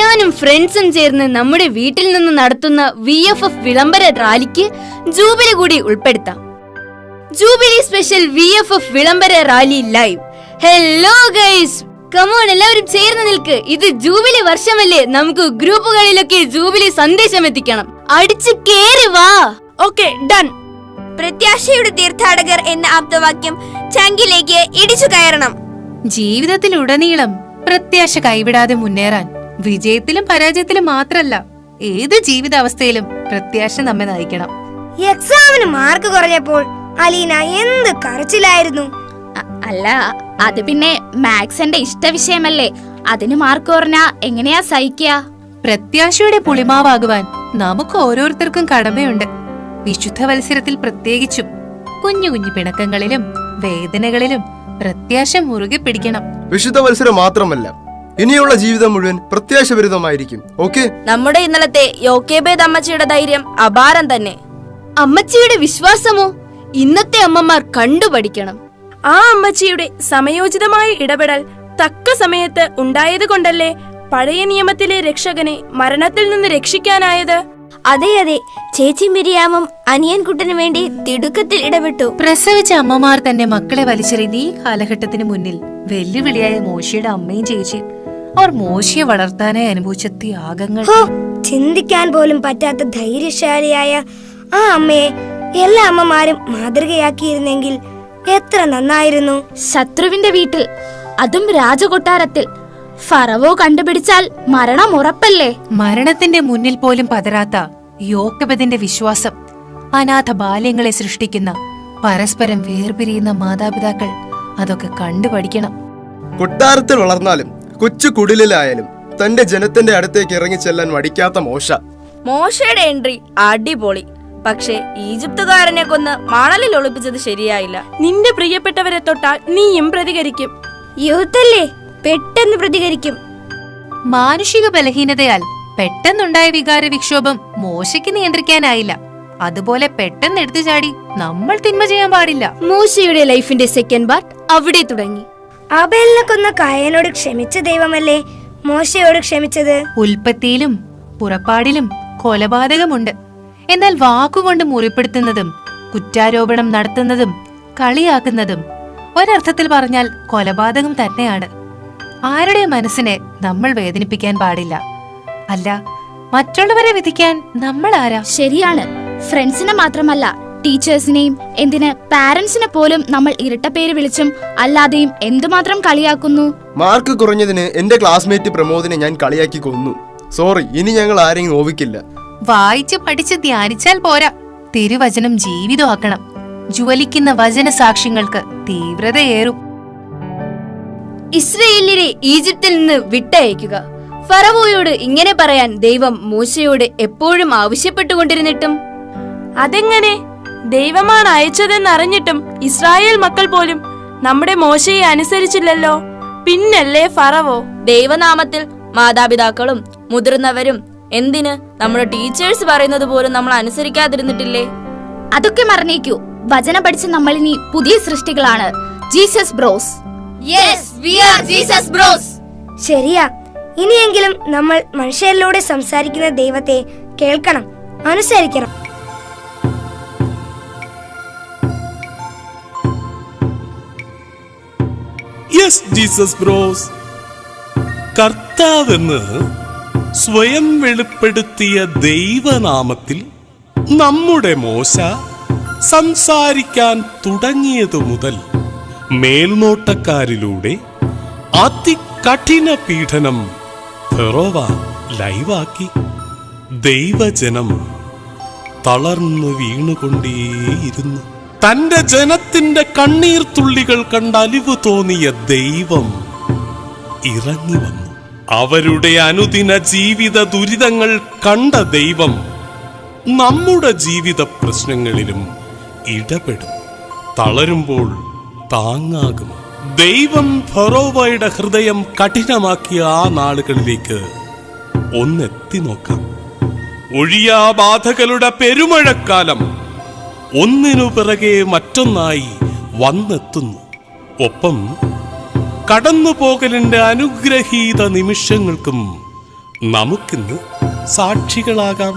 ഞാനും ഫ്രണ്ട്സും ചേർന്ന് നമ്മുടെ വീട്ടിൽ നിന്ന് നടത്തുന്ന VFF വിളംബര റാലിക്ക് ജൂബിലി കൂടി ഉൾപ്പെടുത്താം. ജൂബിലി സ്പെഷ്യൽ VFF വിളംബര rally live. Hello guys, come on എല്ലാവരും ചേർന്ന് നിൽക്ക്. ഇത് ജൂബിലി വർഷമല്ലേ, നമുക്ക് ഗ്രൂപ്പുകളിലൊക്കെ ജൂബിലി സന്ദേശം എത്തിക്കണം. അടിച്ചു കേറി വാ. Okay, done. പ്രത്യാശയുടെ തീർത്ഥാടകർ എന്ന ആപ്തവാക്യം ചങ്കിലേക്ക് ഇടിച്ചു കയറണം. ജീവിതത്തിലുടനീളം പ്രത്യാശ കൈവിടാതെ മുന്നേറാൻ വിജയത്തിലും പരാജയത്തിലും മാത്രല്ല, ഏത് ജീവിതാവസ്ഥയിലും പ്രത്യാശ നമ്മെ നയിക്കണം. എക്സാമിന് മാർക്ക് കുറഞ്ഞപ്പോൾ അലീന എന്ത് കരച്ചിലായിരുന്നു. അല്ല, അത് പിന്നെ മാത്സ് എന്റെ ഇഷ്ട വിഷയമല്ലേ, അതിന് മാർക്ക് കുറഞ്ഞാ എങ്ങനെയാ സഹിക്കുക? പ്രത്യാശയുടെ പുളിമാവാകുവാൻ നമുക്ക് ഓരോരുത്തർക്കും കടമയുണ്ട്. വിശുദ്ധ വത്സരത്തിൽ പ്രത്യേകിച്ചും കുഞ്ഞു കുഞ്ഞു പിണക്കങ്ങളിലും വേദനകളിലും പ്രത്യാശ മുറുകെ പിടിക്കണം. വിശുദ്ധ വത്സരം മാത്രമല്ല, ഇനിയുള്ള ജീവിതം മുഴുവൻ പ്രത്യാശഭരിതമായിരിക്കും. ഓക്കെ, നമ്മുടെ ഇന്നലത്തെ യോക്കേബേദ് അമ്മച്ചിയുടെ ധൈര്യം അപാരം തന്നെ. അമ്മച്ചിയുടെ വിശ്വാസമോ ഇന്നത്തെ അമ്മമാർ കണ്ടുപഠിക്കണം. ആ അമ്മച്ചിയുടെ സമയോചിതമായ ഇടപെടൽ തക്ക സമയത്ത് ഉണ്ടായത് കൊണ്ടല്ലേ പഴയ നിയമത്തിലെ രക്ഷകനെ മരണത്തിൽ നിന്ന് രക്ഷിക്കാനായത്. അതെ അതെ, ചേച്ചി മിരിയാമും അനിയൻകുട്ടനു വേണ്ടി തിടുക്കത്തിൽ ഇടപെട്ടു. പ്രസവിച്ച അമ്മമാർ തന്നെ മക്കളെ വലിച്ചെറിയുന്ന ഈ കാലഘട്ടത്തിന് മുന്നിൽ വെല്ലുവിളിയായ മോശയുടെ അമ്മയും ചേച്ചിയും അവർ മോശയെ വളർത്താനായി അനുഭവിച്ച ത്യാഗങ്ങൾ. ചിന്തിക്കാൻ പോലും പറ്റാത്ത ധൈര്യശാലിയായ ആ അമ്മയെ എല്ലാ അമ്മമാരും മാതൃകയാക്കിയിരുന്നെങ്കിൽ എത്ര നന്നായിരുന്നു. ശത്രുവിന്റെ വീട്ടിൽ, അതും രാജകൊട്ടാരത്തിൽ, ഫറവോ കണ്ടുപിടിച്ചാൽ മരണം ഉറപ്പല്ലേ? മരണത്തിന്റെ മുന്നിൽ പോലും പതരാത്ത യോക്കബദിന്റെ വിശ്വാസം, അനാഥ ബാല്യങ്ങളെ സൃഷ്ടിക്കുന്ന പരസ്പരം വേർപിരിയുന്ന മാതാപിതാക്കൾ അതൊക്കെ കണ്ടുപഠിക്കണം. കൊട്ടാരത്തിൽ വളർന്നാലും കൊച്ചു കുടിലായാലും തന്റെ ജനത്തിന്റെ അടുത്തേക്ക് ഇറങ്ങിച്ചെല്ലാൻ മടിക്കാത്ത മോശയുടെ എൻട്രി അടിപൊളി. പക്ഷേ ഈജിപ്തുകാരനെ കൊന്ന് മണലിൽ ഒളിപ്പിച്ചത് ശരിയായില്ല. നിന്റെ പ്രിയപ്പെട്ടവരെ തൊട്ടാൽ നീയും പ്രതികരിക്കും. യൂത്തല്ലേ, പെട്ടെന്ന് പ്രതികരിക്കും. മാനുഷിക ബലഹീനതയാൽ പെട്ടെന്നുണ്ടായ വികാര വിക്ഷോഭം മോശയ്ക്ക് നിയന്ത്രിക്കാനായില്ല. അതുപോലെ പെട്ടെന്ന് എടുത്തു ചാടി നമ്മൾ തിന്മ ചെയ്യാൻ പാടില്ല. മോശയുടെ ലൈഫിന്റെ സെക്കൻഡ് പാർട്ട് അവിടെ തുടങ്ങി. ആബേലിനെ കൊന്ന കായനോട് ക്ഷമിച്ച ദൈവമല്ലേ മോശയോട് ക്ഷമിച്ചത്? ഉൽപ്പത്തിയിലും പുറപ്പാടിലും കൊലപാതകമുണ്ട്. എന്നാൽ വാക്കുകൊണ്ട് മുറിപ്പെടുത്തുന്നതും കുറ്റാരോപണം നടത്തുന്നതും കളിയാക്കുന്നതും ഒരർത്ഥത്തിൽ പറഞ്ഞാൽ കൊലപാതകം തന്നെയാണ്. ആരുടെ മനസ്സിനെ നമ്മൾ വേദനിപ്പിക്കാൻ പാടില്ല. അല്ല, മറ്റുള്ളവരെ വിധിക്കാൻ നമ്മൾ ആരാ? ശരിയാണ്. ഫ്രണ്ട്സിനെ മാത്രമല്ല, ടീച്ചേഴ്സിനെയും എന്തിന് പാരന്റ്സിനെ പോലും നമ്മൾ ഇരട്ടപ്പേര് വിളിച്ചും അല്ലാതെയും എന്തുമാത്രം കളിയാക്കുന്നു. മാർക്ക് കുറഞ്ഞതിന് എന്റെ ക്ലാസ്മേറ്റ് പ്രമോദിനെ ഞാൻ കളിയാക്കി കൊന്നു. സോറി, ഇനി ഞങ്ങൾ ആരെയും നോവിക്കില്ല. വായിച്ച് പഠിച്ച് ധ്യാനിച്ചാൽ പോരാ, തിരുവചനം ജീവിതമാക്കണം. ജ്വലിക്കുന്ന വചന സാക്ഷ്യങ്ങൾക്ക് തീവ്രതയേറും. ഇസ്രയേലിനെ ഈജിപ്തിൽ നിന്ന് വിട്ടയക്കുക. ഫറവോയോട് ഇങ്ങനെ പറയാൻ ദൈവം മോശയോട് എപ്പോഴും ആവശ്യപ്പെട്ടുകൊണ്ടിരുന്നിട്ടും അതെങ്ങനെ? ദൈവമാണ് അയച്ചതെന്നറിഞ്ഞിട്ടും ഇസ്രായേൽ മക്കൾ പോലും നമ്മുടെ മോശയെ അനുസരിച്ചില്ലല്ലോ. പിന്നല്ലേ ഫറവോ. ദൈവനാമത്തിൽ മാതാപിതാക്കളും മുതിർന്നവരും എന്തിന് നമ്മുടെ ടീച്ചേഴ്സ് പറയുന്നത് പോലും നമ്മൾ അനുസരിക്കാതിരുന്നിട്ടില്ലേ? അതൊക്കെ മറന്നേക്കൂ. വചനം പഠിച്ച നമ്മൾ ഇനി പുതിയ സൃഷ്ടികളാണ്. Jesus bros. ശരിയാ. ഇനിയെങ്കിലും നമ്മൾ മനുഷ്യരിലൂടെ സംസാരിക്കുന്ന ദൈവത്തെ കേൾക്കണം, അനുസരിക്കണം. Yes Jesus bros. കർത്താവെന്ന് സ്വയം വെളിപ്പെടുത്തിയ ദൈവനാമത്തിൽ നമ്മുടെ മോശ സംസാരിക്കാൻ തുടങ്ങിയതു മുതൽ മേൽനോട്ടക്കാരിലൂടെ അതികഠിന പീഡനം ഫറോവ ലൈവാക്കി. ദൈവജനം തളർന്നു വീണുകൊണ്ടേയിരുന്നു. തന്റെ ജനത്തിന്റെ കണ്ണീർ തുള്ളികൾ കണ്ട് അലിവ് തോന്നിയ ദൈവം ഇറങ്ങി വന്നു. അവരുടെ അനുദിന ജീവിത ദുരിതങ്ങൾ കണ്ട ദൈവം നമ്മുടെ ജീവിത പ്രശ്നങ്ങളിലും ഇടപെടും. തളരുമ്പോൾ താങ്ങാകും. ദൈവം ഫറോവയുടെ ഹൃദയം കഠിനമാക്കിയ ആ നാളുകളിലേക്ക് ഒന്നെത്തി നോക്കാം. ഒഴിയാബാധകളുടെ പെരുമഴക്കാലം ഒന്നിനു പിറകെ മറ്റൊന്നായി വന്നെത്തുന്നു. ഒപ്പം കടന്നുപോകലിന്റെ അനുഗ്രഹീത നിമിഷങ്ങൾക്കും നമുക്കിന്ന് സാക്ഷികളാകാം.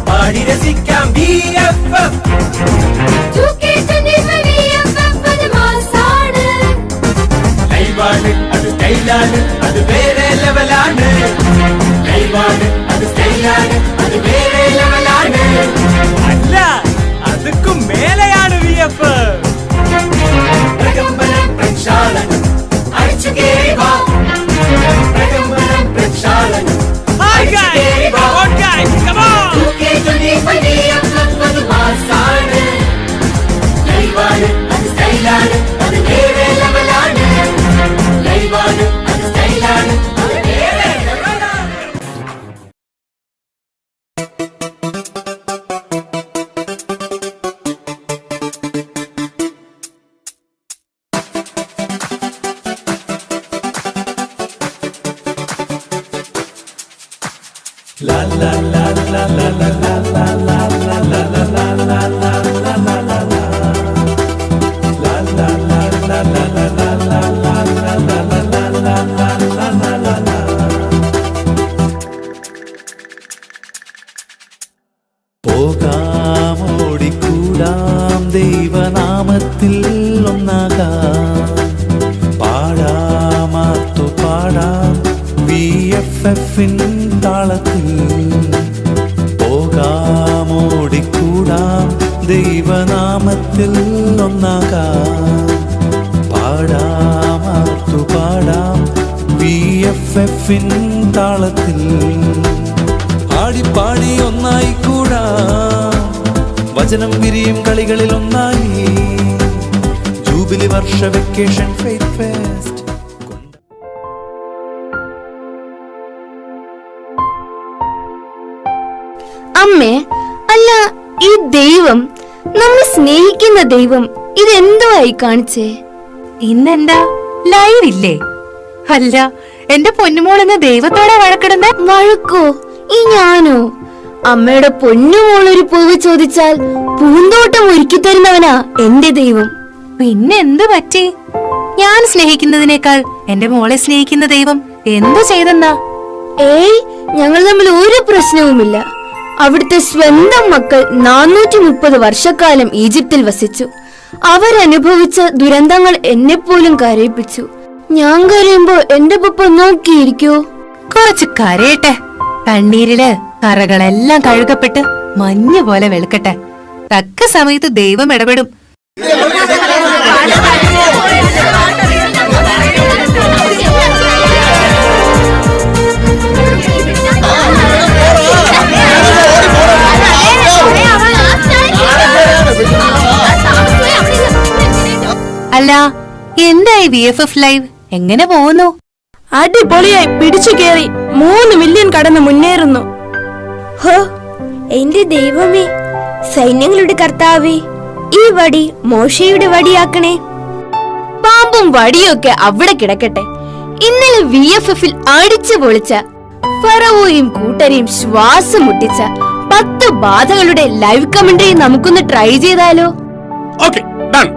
പാടി രസിക്കാം VFF. ലൈവാണ്, അത് സ്റ്റൈലാണ്, അത് വേറെ ലെവലാണ്. ലൈവാണ്, അത് സ്റ്റൈലാണ്, അത് വേറെ ലെവലാണ്. അല്ല, അതുക്കും മേലെയാണ് VFF. പ്രകമ്പനം പ്രക്ഷാളനം അടിച്ചു കേറി വാ. പ്രകമ്പനം പ്രക്ഷാളനം അടിച്ചു കേറി വാ. ലൈവാണ്, അത് സ്റ്റൈലാണ്, അത് വേറെ ലെവലാണ്. ലൈവാണ്, അത് സ്റ്റൈലാണ്, അത് വേറെ ലെവലാണ്. La la la la la la la la la la la la la la la la la la la. La la la la la la la la la la la la la la la la la. പോകാം ഓടിക്കൂടാം ദൈവനാമത്തിൽ ഒന്നാകാം. പാടാമാത്തു പാടാം VFFിൻ താളത്തിൽ. പോകാം ഓടിക്കൂടാം ദൈവനാമത്തിൽ ഒന്നാകാം. പാടാമാത്തു പാടാം VFFിൻ താളത്തിൽ. പാടി ഒന്നായി കൂടാം, വചനം വിരിയും കളികളിൽ ഒന്നായി. ജൂബിലി വർഷ വെക്കേഷൻ ഫെയ്ത്ത് ഫെസ്റ്റ്. അമ്മേ, അല്ല, ഈ ദൈവം, നമ്മൾ സ്നേഹിക്കുന്ന ദൈവം, ഇതെന്തോ ആയി കാണിച്ചേ? ഇന്നെന്താ ലൈവ് ഇല്ലേ? അല്ല, എന്റെ പൊന്നുമോളെന്ന് ദൈവത്തോടെ വഴക്കിടുന്ന. വഴക്കോ? ഈ ഞാനോ? അമ്മയുടെ പൊന്നുമോളൊരു പൂവ് ചോദിച്ചാൽ പൂന്തോട്ടം ഒരുക്കി തരുന്നവനാ എന്റെ ദൈവം. പിന്നെ എന്ത് പറ്റി? ഞാൻ സ്നേഹിക്കുന്നതിനേക്കാൾ എന്റെ മോളെ സ്നേഹിക്കുന്ന ദൈവം എന്തു ചെയ്തെന്നാ? ഏയ്, ഞങ്ങൾ തമ്മിൽ ഒരു പ്രശ്നവുമില്ല. അവിടുത്തെ സ്വന്തം മക്കൾ 430 വർഷക്കാലം ഈജിപ്തിൽ വസിച്ചു. അവരനുഭവിച്ച ദുരന്തങ്ങൾ എന്നെപ്പോലും കരയിപ്പിച്ചു. ഞാൻ കരയുമ്പോ എന്റെ പപ്പ നോക്കിയിരിക്കോ? കുറച്ച് കരയട്ടെ. കണ്ണീരില് കറകളെല്ലാം കഴുകപ്പെട്ട് മഞ്ഞ് പോലെ വെളുക്കട്ടെ. തക്ക സമയത്ത് ദൈവം ഇടപെടും. അല്ല, എന്തായി VFF ലൈവ്? എങ്ങനെ പോകുന്നു? അടിപൊളിയായി പിടിച്ചു കേറി 3 മില്യൺ കടന്ന് മുന്നേറുന്നു. ഹോ, എന്റെ ദൈവമേ, സൈന്യങ്ങളുടെ കർത്താവേ, ഈ വടി മോശയുടെ വടിയാക്കണേ. പാമ്പും വടിയൊക്കെ അവിടെ കിടക്കട്ടെ. ഇന്നലെ VFFൽ അടിച്ചു പൊളിച്ച ഫറവോയും കൂട്ടരെയും ശ്വാസം മുട്ടിച്ച 10 ബാധകളുടെ ലൈവ് കമന്ററി നമുക്കൊന്ന് ട്രൈ ചെയ്താലോ? Okay, done.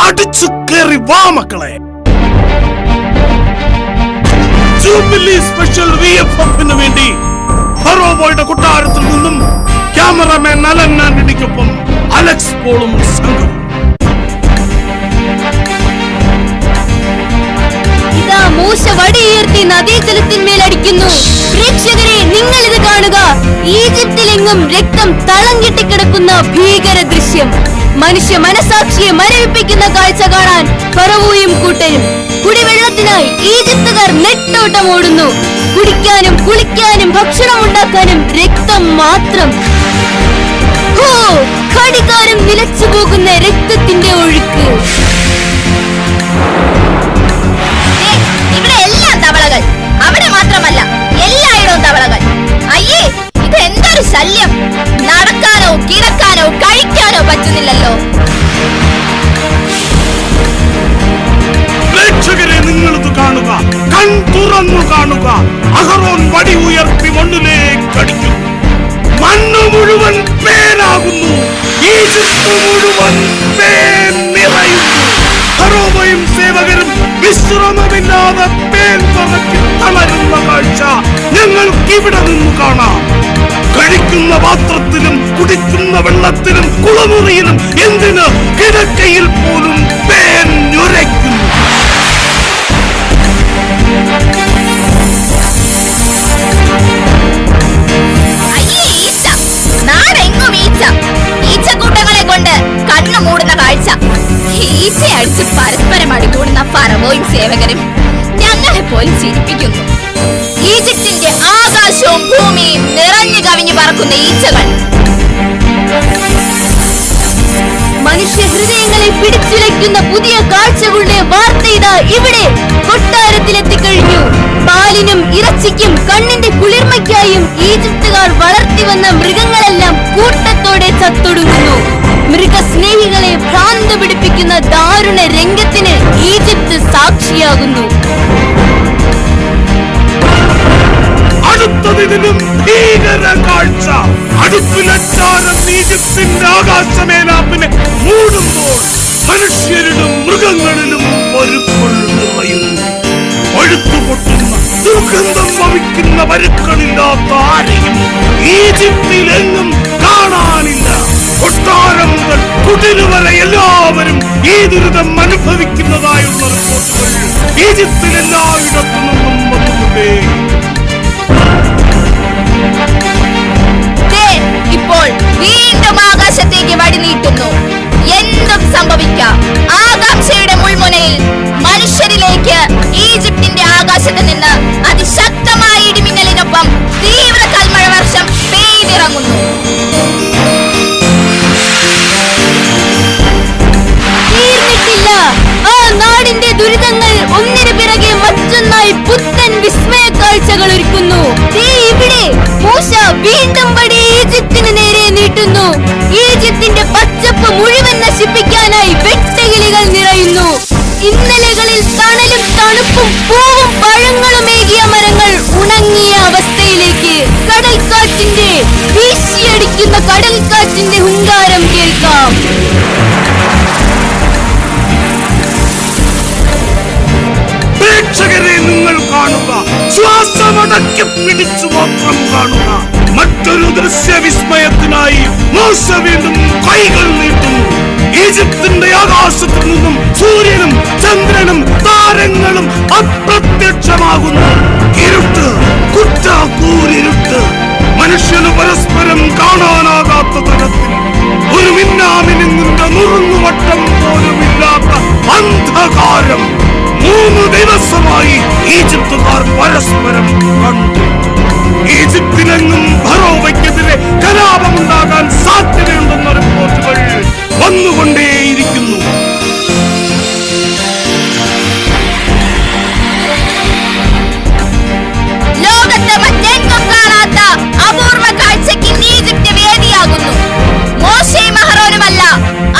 അടിച്ചു കേറി വാ മക്കളെ. ജൂബിലി സ്പെഷ്യൽ VFFന് വേണ്ടി ഫറോവോയുടെ കൊട്ടാരത്തിൽ നിന്നും ക്യാമറമാൻ അലൻ ആന്റണിക്കൊപ്പം അലക്സ് പോളും സംഘവും. ഇതാ മൂശ വടിയുയർത്തി നദീജലത്തിന്മേലടിക്കുന്നു. പ്രേക്ഷകരെ, നിങ്ങൾ ഇത് കാണുക. ഈജിപ്തിലെങ്ങും രക്തം തളം കെട്ടിക്കിടക്കുന്ന ഭീകര ദൃശ്യം. മനുഷ്യ മനസാക്ഷിയെ മരവിപ്പിക്കുന്ന കാഴ്ച കാണാൻ ഫറവോയും കൂട്ടരും. കുടിവെള്ളത്തിനായി ഈജിപ്തുകാർ നെട്ടോട്ടം ഓടുന്നു. കുടിക്കാനും കുളിക്കാനും ഭക്ഷണം ഉണ്ടാക്കാനും രക്തം മാത്രം. ഹോ, ഘടികാരം നിലച്ചു പോകുന്ന രക്തത്തിന്റെ ഒഴുക്ക്. ഇവിടെ എല്ലാം തവളകൾ. അവിടെ മാത്രമല്ല, എല്ലായിടവും തവളകൾ. അയ്യേ, ഇത് എന്തൊരു ശല്യം! നടക്കാനോ കിടക്കാനോ കഴിക്കാനോ പറ്റുന്നില്ലല്ലോ. പ്രേക്ഷകരെ, നിങ്ങളിത് കാണുക, കൺ തുറന്നു കാണുക. അഹറോൻ വടി ഉയർത്തി മണ്ണിലേക്ക് അടിക്കുന്നു. മണ്ണ് മുഴുവൻ പേനാകുന്നു. ഈജിപ്ത് മുഴുവൻ പേൻ നിറയുന്നു. ഫറോവയും സേവകരും വിശ്രമമില്ലാതെ പേൻ പറക്കി തളരുന്ന കാഴ്ച ഞങ്ങൾക്ക് ഇവിടെ നിന്ന് കാണാം. കഴിക്കുന്ന പാത്രത്തിലും കുടിക്കുന്ന വെള്ളത്തിലും കുളമുറിയിലും എന്തിന് കിടക്കയിൽ പോലും പേൻ ഞുരയ്ക്കുന്നു. അയ്യേ, ഈച്ച! നാടെങ്ങും ഈച്ച! ഈച്ചക്കൂട്ടങ്ങളെ കൊണ്ട് കണ്ണു മൂടുന്ന കാഴ്ച. ഈച്ച അടിച്ച് പരസ്പരം അടികൂടുന്ന ഫറവോയും സേവകരും ഞങ്ങളെ പോലും ചിരിപ്പിക്കുന്നു. ഈജിപ്തിന്റെ ആകാശവും ഭൂമിയും നിറഞ്ഞു കവിഞ്ഞു പറക്കുന്ന ഈച്ചകൾ. മനുഷ്യ ഹൃദയങ്ങളെ പിടിച്ചുലയ്ക്കുന്ന പുതിയ കാഴ്ചകളുടെ വാർത്ത ഇതാ ഇവിടെ കൊട്ടാരത്തിലെത്തിക്കഴിഞ്ഞു. പാലിനും ഇറച്ചിക്കും കണ്ണിന്റെ കുളിർമയ്ക്കായും ഈജിപ്തുകാർ വളർത്തി വന്ന മൃഗങ്ങളെല്ലാം കൂട്ടത്തോടെ ചത്തൊടുങ്ങുന്നു. മൃഗസ്നേഹികളെ ഭ്രാന്ത് പിടിപ്പിക്കുന്ന ദാരുണ രംഗത്തിന് ഈജിപ്ത് സാക്ഷിയാകുന്നു. അടുത്തതിനും ഭീകര കാഴ്ച. അടുപ്പിലച്ചാരം ഈജിപ്തിന്റെ ആകാശമേലാപ്പിനെ മൂടുമ്പോൾ മനുഷ്യരിലും മൃഗങ്ങളിലും ഒരുക്കൾ നിറയുന്നു. പഴുത്തുപൊട്ടുന്ന ദുർഗന്ധം വമിക്കുന്ന വരുക്കളില്ലാത്ത ആരെയും ഈജിപ്തിലെങ്ങും കാണാനില്ല. കൊട്ടാരം മുതൽ കുടില് വരെ എല്ലാവരും ഈ ദുരിതം അനുഭവിക്കുന്നതായുള്ള റിപ്പോർട്ടുകൾ ഈജിപ്തിൽ എല്ലായിടത്തു നിന്നും വന്നുകൊണ്ടേ. ഇപ്പോൾ വീണ്ടും ആകാശത്തേക്ക് വടി നീട്ടുന്നു. എന്തും സംഭവിക്കാം. ആകാംക്ഷയുടെ മുൾമുനയിൽ മനുഷ്യരിലേക്ക് ഈജിപ്തിന്റെ ആകാശത്ത് നിന്ന് അതിശക്തമായ ഇടിമിന്നലിനൊപ്പം തീവ്ര കൽമഴ വർഷം പെയ്തിറങ്ങുന്നു. തീർന്നിട്ടില്ല. ആ നാടിന്റെ ദുരിതങ്ങൾ ഒന്നിനു പിറകെ മറ്റൊന്നായി പുത്തൻ വിസ്മയ കാഴ്ചകൾ ഒരുക്കുന്നു. ഇവിടെ മൂശ വീണ്ടും വടി ഈജിപ്തിന് നേരെ നീട്ടുന്നു. ഈജിപ്തിന്റെ പച്ചപ്പ് മുഴുവൻ നശിപ്പിക്കാനായി വെട്ടുകിളികൾ നിറയുന്നു. ഇന്നലകളിൽ തണലും തണുപ്പും പൂവും പഴങ്ങളും ഏകിയ മരങ്ങൾ ഉണങ്ങിയ അവസ്ഥയിലേക്ക്. കടൽക്കാറ്റിന്റെ വീശിയടിക്കുന്ന കടൽക്കാറ്റിന്റെ ഹുങ്കാരം കേൾക്കാം. പ്രേക്ഷകരെ, നിങ്ങൾ കാണുക, ശ്വാസമട അടക്കി പിടിച്ചു മാത്രം കാണുക. മറ്റൊരു ദൃശ്യവിസ്മയത്തിനായി മോശ വീണ്ടും കൈകൾ നീട്ടുന്നു. ഈജിപ്തിന്റെ ആകാശത്തു നിന്നും സൂര്യനും ചന്ദ്രനും താരങ്ങളും അപ്രത്യക്ഷമാകുന്നു. ഇരുട്ട്, കുറ്റാക്കൂരിരുട്ട്, മനുഷ്യന് പരസ്പരം കാണാനാകാത്ത തരത്തിൽ ഒരു മിന്നാമിനുങ്ങിന്റെ നുറുങ്ങുവട്ടം പോലുമില്ലാത്ത അന്ധകാരം 3 ദിവസമായി ഈജിപ്തുകാർ പരസ്പരം കണ്ടു. ഈജിപ്തിലെങ്ങും ഫറോവയ്ക്കെതിരെ കലാപമുണ്ടാകാൻ സാധ്യതയുണ്ടെന്ന റിപ്പോർട്ടുകൾ വന്നുകൊണ്ടേയിരിക്കുന്നു. ലോകത്തെ മറ്റെങ്ങും കാണാത്ത അപൂർവ കാഴ്ചയ്ക്ക് ഈജിപ്ത് വേദിയാകുന്നു. മോശയും അഹ്റോനുമല്ല,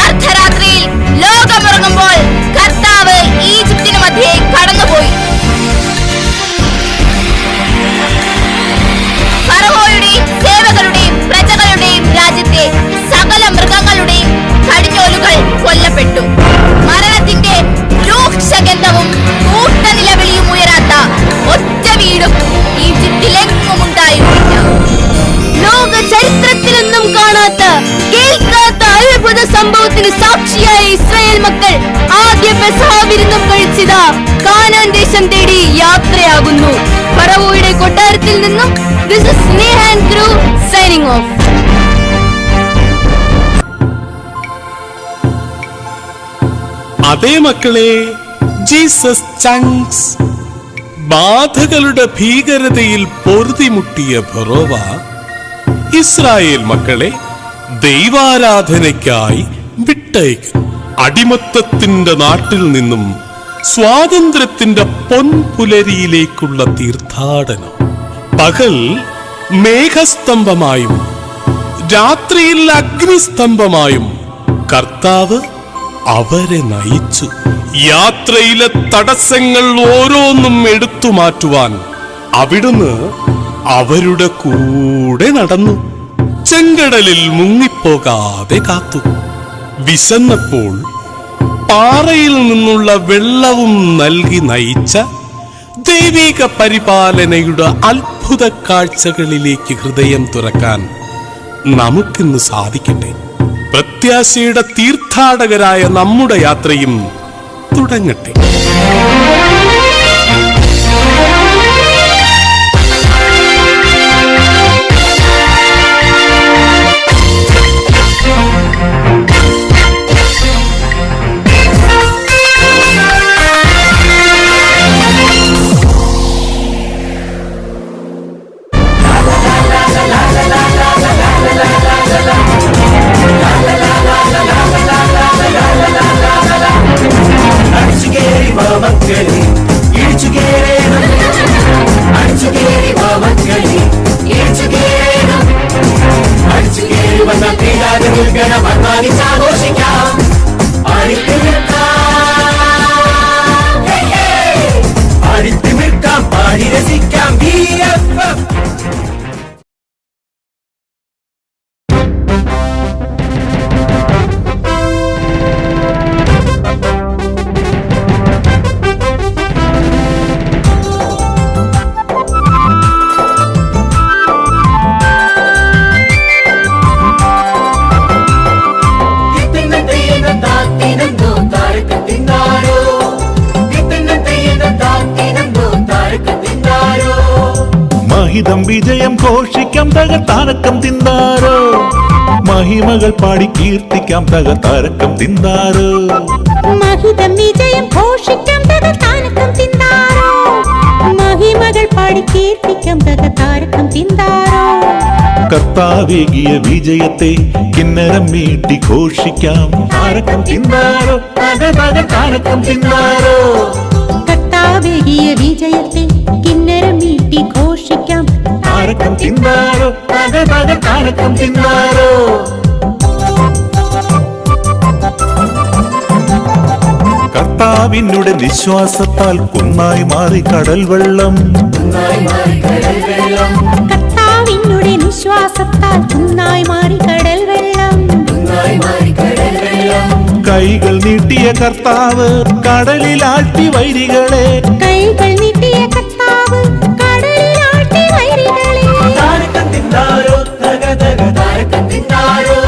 അർദ്ധരാത്രിയിൽ ലോകമുറങ്ങുമ്പോൾ കർത്താവ് ഈജിപ്തിനു മധ്യേ കടന്നുപോയി. ഫറവോയുടെയും സേവകരുടെയും പ്രജകളുടെയും രാജ്യത്തെ സകല മൃഗങ്ങളുടെയും കടിഞ്ഞോലുകൾ കൊല്ലപ്പെട്ടു. മരണത്തിന്റെ രൂക്ഷഗന്ധവും കൂട്ടനിലവിളിയും ഉയരാത്ത ഒറ്റ വീടും ഈജിപ്തിലെങ്ങും ഉണ്ടായിരുന്നില്ല. ലോക ചരിത്രത്തിലൊന്നും കാണാത്ത കേൾക്കാത്ത അത്ഭുത സംഭവത്തിന് സാക്ഷിയായ ഇസ്രായേൽ മക്കൾ ആദ്യ പെസഹ വിരുന്നും കഴിച്ചിതാ കാനാൻ ദേശം തേടി യാത്രയാകുന്നു. ഫറവോയുടെ കൊട്ടാരത്തിൽ നിന്നും this is Nehan Crew signing off. അതേ മക്കളെ, ജീസസ് ചങ്ക്സ്. ബാധകളുടെ ഭീകരതയിൽ പൊറുതിമുട്ടിയ ഫറോവ ഇസ്രായേൽ മക്കളെ ദൈവാരാധനയ്ക്കായി വിട്ടയക്കും. അടിമത്തത്തിന്റെ നാട്ടിൽ നിന്നും സ്വാതന്ത്ര്യത്തിന്റെ പൊൻപുലരിയിലേക്കുള്ള തീർത്ഥാടനം. പകൽ മേഘസ്തംഭമായും രാത്രിയിൽ അഗ്നിസ്തംഭമായും കർത്താവ് അവരെ നയിച്ചു. യാത്രയിലെ തടസ്സങ്ങൾ ഓരോന്നും എടുത്തു മാറ്റുവാൻ അവിടുന്ന് അവരുടെ കൂടെ നടന്നു. ചെങ്കടലിൽ മുങ്ങിപ്പോകാതെ കാത്തു. വിശന്നപ്പോൾ പാറയിൽ നിന്നുള്ള വെള്ളവും നൽകി നയിച്ച ദൈവിക പരിപാലനയുടെ അത്ഭുത കാഴ്ചകളിലേക്ക് ഹൃദയം തുറക്കാൻ നമുക്കിന്ന് സാധിക്കട്ടെ. പ്രത്യാശയുടെ തീർത്ഥാടകരായ നമ്മുടെ യാത്രയും തുടങ്ങട്ടെ. മഹിതം വിജയം ഘോഷിക്കാം തകർത്താരക്കം തിന്നാരോ, മഹിമകൾ പാടി കീർത്തിക്കാം തകർത്താരക്കം തിന്നാരോ. മഹിതം വിജയം ഘോഷിക്കാം തകർത്താരക്കം തിന്നാരോ, മഹിമകൾ പാടി കീർത്തിക്കാം തകർത്താരക്കം തിന്നാരോ. കർത്താവേകിയ വിജയത്തെ കിന്നരം മീട്ടി ഘോഷിക്കാം താരക്കം തിന്നാരോ, തകർത്താരക്കം തിന്നാരോ. കർത്താവേകിയ വിജയത്തെ കിന്നരം മീട്ടി ഘോഷിക്കാം താരക്കം തിന്നാരോ, തകർത്താരക്കം തിന്നാരോ. കർത്താവിനുടെ വിശ്വാസത്താൽ കുന്നായി മാറി കടൽ വെള്ളം, കർത്താവിനുടെ വിശ്വാസത്താൽ കുന്നായി മാറി കടൽ വെള്ളം. കൈകൾ നീട്ടിയ കർത്താവ് കടലിൽ ആഴ്ത്തി വൈരികളെ, കൈകൾ നീട്ടിയ കർത്താവ് കടലിൽ ആഴ്ത്തി തിന്താരോ തക തക താരക്കം തിന്താരോ.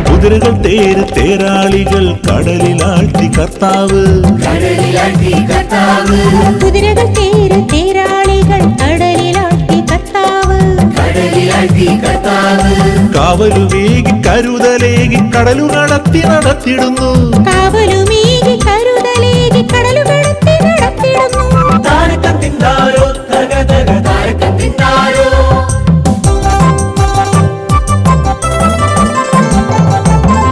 കുതിരകൾ തേര് തേരാളികൾ കടലിലാഴ്ത്തി കർത്താവ്. കുതിരകൾ തേര് തേരാളികൾ കടലിലാഴ്ത്തി കർത്താവ്. കാവലുമേകി കരുതലേകി കടലു നടത്തിടുന്നു. കാവലുമേകി കരുതലേകി കടലു നടത്തിടുന്നു. താരക്കം തിന്താരോ തക തക താരക്കം തിന്താരോ.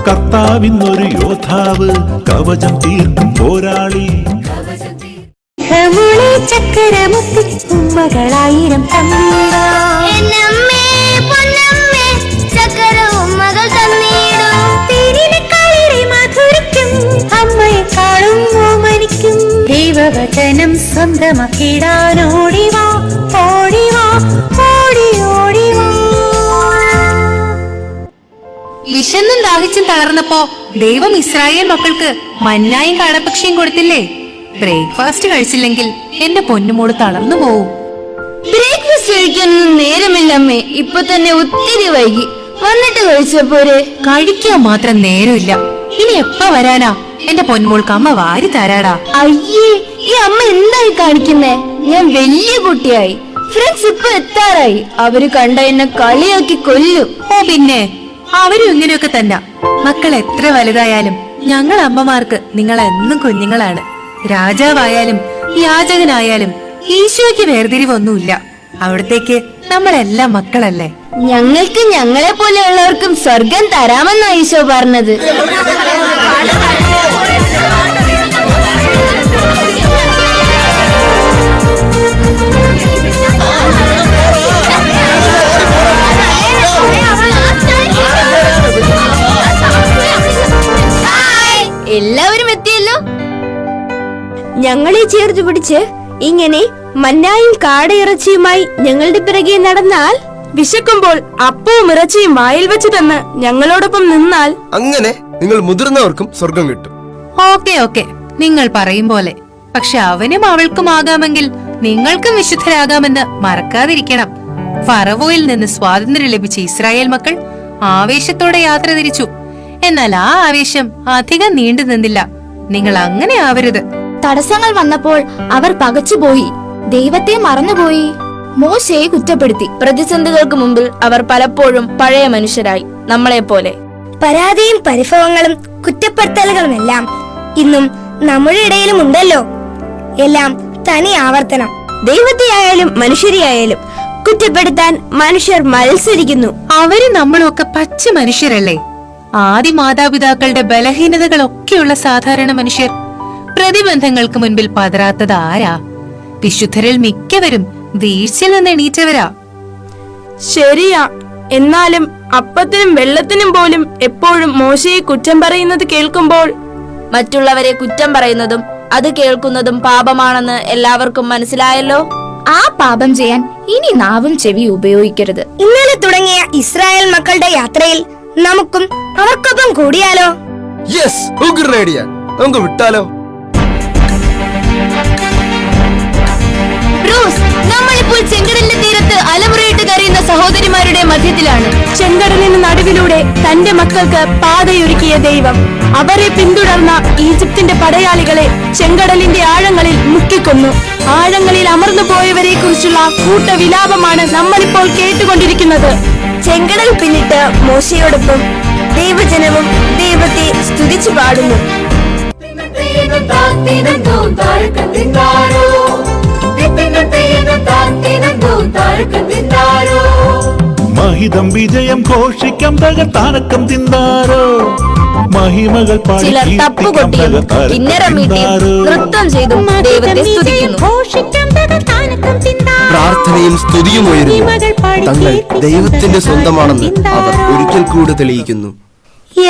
കർത്താവിന്നൊരു യോദ്ധാവ് കവചം തീർക്കും പോരാളി. ചക്കരമുത്തി ഉമ്മകളായിരം അമ്മയെക്കാളും ഓമനിക്കും ദൈവവചനം സ്വന്തമാക്കിടാനോടിവാ ഓടിവാ ഓടി ഓടിവാ. വിശന്നും ദാഹിച്ചും തളർന്നപ്പോ ദൈവം ഇസ്രായേൽ മക്കൾക്ക് മന്നായും കാടപ്പക്ഷിയും കൊടുത്തില്ലേ? ബ്രേക്ക്ഫാസ്റ്റ് കഴിച്ചില്ലെങ്കിൽ എന്റെ പൊന്നുമോള് തളർന്നു പോവും. ബ്രേക്ക്ഫാസ്റ്റ് കഴിക്കാനൊന്നും നേരമില്ല അമ്മേ, ഇപ്പൊ തന്നെ ഒത്തിരി വൈകി. വന്നിട്ട് കഴിച്ചപ്പോരെ. കഴിക്കാൻ മാത്രം നേരമില്ല. ഇനി എപ്പ വരാനാ? എന്റെ പൊന്നുമോൾക്ക് അമ്മ വാരി തരാടാ. അയ്യേ, ഈ അമ്മ എന്തായി കാണിക്കുന്നേ? ഞാൻ വലിയ കുട്ടിയായി, ഫ്രണ്ട്സ് ഇപ്പൊ എത്താറായി. അവര് കണ്ട എന്നെ കളിയാക്കി കൊല്ലും. ഓ പിന്നെ, അവരും ഇങ്ങനെയൊക്കെ തന്നെ. മക്കൾ എത്ര വലുതായാലും ഞങ്ങൾ അമ്മമാർക്ക് നിങ്ങൾ എന്നും കുഞ്ഞുങ്ങളാണ്. രാജാവായാലും യാചകനായാലും ഈശോയ്ക്ക് വേർതിരിവൊന്നുമില്ല. അവിടത്തേക്ക് നമ്മളെല്ലാം മക്കളല്ലേ. ഞങ്ങൾക്ക് ഞങ്ങളെ പോലെയുള്ളവർക്കും സ്വർഗം തരാമെന്നാ ഈശോ പറഞ്ഞത്. എല്ലാവരും എത്തിയല്ലോ. ഞങ്ങളെ ചേർത്ത് പിടിച്ച് ഇങ്ങനെ മന്നായും കാടയിറച്ചിയുമായി ഞങ്ങളുടെ പിറകെ നടന്നാൽ, വിശക്കുമ്പോൾ അപ്പവും ഇറച്ചിയും വായിൽ വെച്ച് തന്ന് ഞങ്ങളോടൊപ്പം നിന്നാൽ, അങ്ങനെ നിങ്ങൾ മുതിർന്നവർക്കും സ്വർഗം കിട്ടും. ഓക്കെ ഓക്കെ, നിങ്ങൾ പറയും പോലെ. പക്ഷെ അവനും അവൾക്കും ആകാമെങ്കിൽ നിങ്ങൾക്കും വിശുദ്ധരാകാമെന്ന് മറക്കാതിരിക്കണം. ഫറവോയിൽ നിന്ന് സ്വാതന്ത്ര്യം ലഭിച്ച ഇസ്രായേൽ മക്കൾ ആവേശത്തോടെ യാത്ര തിരിച്ചു. എന്നാൽ ആ ആവേശം അധികം നീണ്ടു നിന്നില്ല. നിങ്ങൾ അങ്ങനെ ആവരുത്. തടസ്സങ്ങൾ വന്നപ്പോൾ അവർ പകച്ചുപോയി, ദൈവത്തെ മറന്നുപോയി, മോശയെ കുറ്റപ്പെടുത്തി. പ്രതിസന്ധികൾക്ക് മുമ്പിൽ അവർ പലപ്പോഴും പഴയ മനുഷ്യരായി, നമ്മളെ പോലെ. പരാതിയും പരിഭവങ്ങളും കുറ്റപ്പെടുത്തലുകളുമെല്ലാം ഇന്നും നമ്മുടെ ഇടയിലും ഉണ്ടല്ലോ. എല്ലാം തനി ആവർത്തനം. ദൈവത്തെയായാലും മനുഷ്യരെയായാലും കുറ്റപ്പെടുത്താൻ മനുഷ്യർ മത്സരിക്കുന്നു. അവര് നമ്മളൊക്കെ പച്ച മനുഷ്യരല്ലേ? ആദി മാതാപിതാക്കളുടെ ബലഹീനതകളൊക്കെയുള്ള സാധാരണ മനുഷ്യർ. പ്രതിബന്ധങ്ങൾക്ക് മുൻപിൽ പതറാത്തത് ആരാ? വിശുദ്ധരിൽ മിക്കവരും വീഴ്ചയിൽ നിന്ന് എണീറ്റവരാ. ശരിയാ. എന്നാലും അപ്പത്തിനും വെള്ളത്തിനും പോലും എപ്പോഴും മോശയെ കുറ്റം പറയുന്നത് കേൾക്കുമ്പോൾ, മറ്റുള്ളവരെ കുറ്റം പറയുന്നതും അത് കേൾക്കുന്നതും പാപമാണെന്ന് എല്ലാവർക്കും മനസ്സിലായല്ലോ. ആ പാപം ചെയ്യാൻ ഇനി നാവും ചെവി ഉപയോഗിക്കരുത്. ഇന്നലെ തുടങ്ങിയ ഇസ്രായേൽ മക്കളുടെ യാത്രയിൽ നമുക്കും അവർക്കൊപ്പം കൂടിയാലോ? Yes, idea. നമുക്ക് വിട്ടാലോ? ബ്രൂസ്, നമ്മളിപ്പോൾ ചെങ്കടലിന്റെ തീരത്ത് അലമുറയിട്ട് കരയുന്ന സഹോദരിമാരുടെ മധ്യത്തിലാണ്. ചെങ്കടലിന് നടുവിലൂടെ തന്റെ മക്കൾക്ക് പാതയൊരുക്കിയ ദൈവം അവരെ പിന്തുടർന്ന ഈജിപ്തിന്റെ പടയാളികളെ ചെങ്കടലിന്റെ ആഴങ്ങളിൽ മുക്കിക്കൊന്നു. ആഴങ്ങളിൽ അമർന്നു പോയവരെ കുറിച്ചുള്ള കൂട്ടവിലാപമാണ് നമ്മളിപ്പോൾ കേട്ടുകൊണ്ടിരിക്കുന്നത്. ചെങ്കടൽ പിന്നിട്ട് മോശയോടൊപ്പം ദൈവജനവും ദൈവത്തെ സ്തുതിച്ചു പാടുന്നു. മഹിതം വിജയം ഘോഷിക്കാം തകർത്താനക്കം തിന്താരോ. മഹിമകൾ ചിലർ തപ്പുകൊട്ടിയും കിന്നരം മീട്ടിയും നൃത്തം ചെയ്തും ദൈവത്തെ സ്തുതിക്കുന്നു. പ്രാർത്ഥനയും സ്തുതിയും ഉയരുന്നു. തങ്ങൾ ദൈവത്തിന്റെ സ്വന്തമാണെന്ന് അവർ ഒരിക്കൽ കൂടി തെളിയിക്കുന്നു.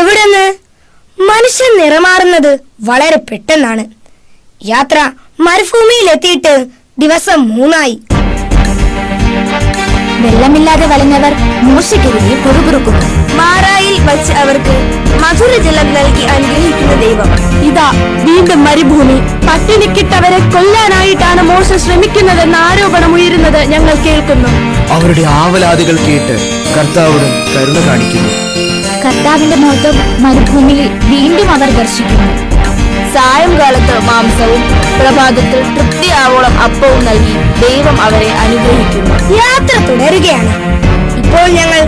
എവിടെന്ന്? മനുഷ്യൻ നിറമാറുന്നത് വളരെ പെട്ടെന്നാണ്. യാത്ര മരുഭൂമിയിൽ എത്തിയിട്ട് ദിവസം 3 ആയി. വെള്ളമില്ലാതെ വലഞ്ഞവർ മോശയ്ക്കെതിരെ പുറകുറുക്കുന്നു. മാറായിൽ വച്ച് അവർക്ക് മധുരജലം നൽകി അനുഗ്രഹിക്കുന്ന ദൈവം. ഇതാ വീണ്ടും മരുഭൂമി. പട്ടിണിക്കിട്ടവരെ കൊല്ലാനായിട്ടാണ് മോശ ശ്രമിക്കുന്നതെന്ന ആരോപണം ഉയരുന്നത് ഞങ്ങൾ കേൾക്കുന്നു. അവരുടെ ആവലാദികൾ കേട്ട് കർത്താവിനും കരുണ കാണിക്കുന്നു. കർത്താവിന്റെ മഹത്വം മരുഭൂമിയിൽ വീണ്ടും അവർ ദർശിക്കുന്നു. സായംകാലത്ത് മാംസവും പ്രഭാതത്തിൽ തൃപ്തിയാവോളം അപ്പവും നൽകി ദൈവം അവരെ അനുഗ്രഹിക്കുന്നു. യാത്ര തുടരുകയാണ്. ഇപ്പോൾ ഞങ്ങൾ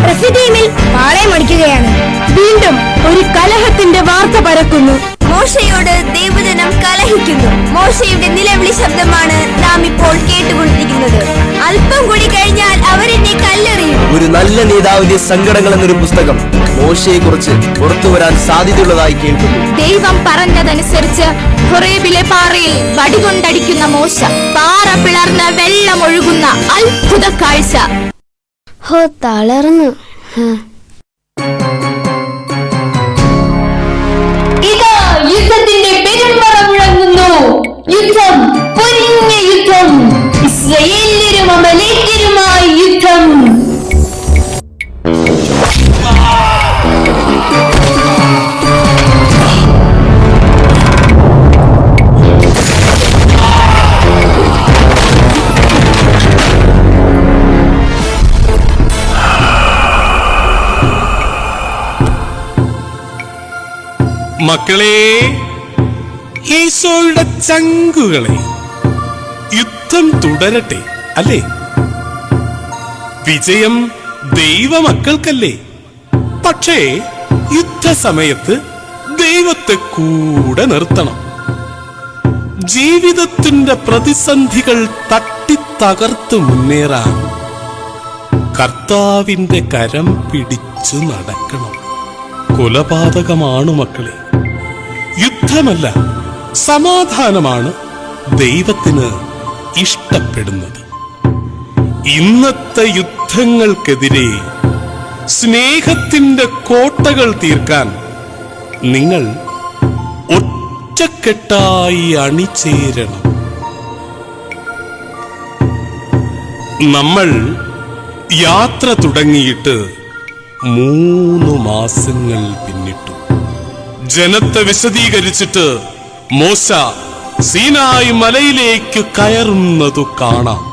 റഫീദീമിൽ പാളയമടിക്കുകയാണ്. വീണ്ടും ഒരു കലഹത്തിന്റെ വാർത്ത പരക്കുന്നു. മോശയോട് ദൈവജനം കലഹിക്കുന്നു. മോശയുടെ നിലവിളി ശബ്ദമാണ് നാം ഇപ്പോൾ കേട്ടുകൊണ്ടിരിക്കുന്നത്. അല്പം കൂടി കഴിഞ്ഞാൽ അവരെന്നെ കല്ലെറിയും. ഒരു നല്ല നേതാവിന്റെ സങ്കടങ്ങൾ എന്നൊരു പുസ്തകം മോശയെ കുറിച്ച് പുറത്തു വരാൻ സാധ്യതയുള്ളതായി കേൾക്കുന്നു. ദൈവം പറഞ്ഞതനുസരിച്ച് ഹൊറേബിലെ പാറയിൽ വടികൊണ്ടടിക്കുന്ന മോശ, പാറ പിളർന്ന് വെള്ളം ഒഴുകുന്ന അത്ഭുത കാഴ്ച. ഹോ, തളർന്നു. ഇതാ യുദ്ധത്തിന്റെ പെരുമ്പറ മുഴങ്ങുന്നു. യുദ്ധം, പൊരിഞ്ഞ യുദ്ധം, ഇസ്രായേല്യരും അമലേക്യരുമായി യുദ്ധം. മക്കളെ, ഈശോയുടെ ചങ്കുകളെ, യുദ്ധം തുടരട്ടെ, അല്ലേ? വിജയം ദൈവമക്കൾക്കല്ലേ? പക്ഷേ യുദ്ധസമയത്ത് ദൈവത്തെ കൂടെ നിർത്തണം. ജീവിതത്തിന്റെ പ്രതിസന്ധികൾ തട്ടിത്തകർത്ത് മുന്നേറാൻ കർത്താവിന്റെ കരം പിടിച്ചു നടക്കണം. കൊലപാതകമാണ് മക്കളെ, യുദ്ധമല്ല, സമാധാനമാണ് ദൈവത്തിന് ഇഷ്ടപ്പെടുന്നത്. ഇന്നത്തെ യുദ്ധങ്ങൾക്കെതിരെ സ്നേഹത്തിന്റെ കോട്ടകൾ തീർക്കാൻ നിങ്ങൾ ഒറ്റക്കെട്ടായി അണിചേരണം. നമ്മൾ യാത്ര തുടങ്ങിയിട്ട് 3 മാസങ്ങൾ പിന്നിട്ടു. ജനത്തെ വിശദീകരിച്ചിട്ട് മോശ സീനായി മലയിലേക്ക് കയറുന്നതു കാണാം.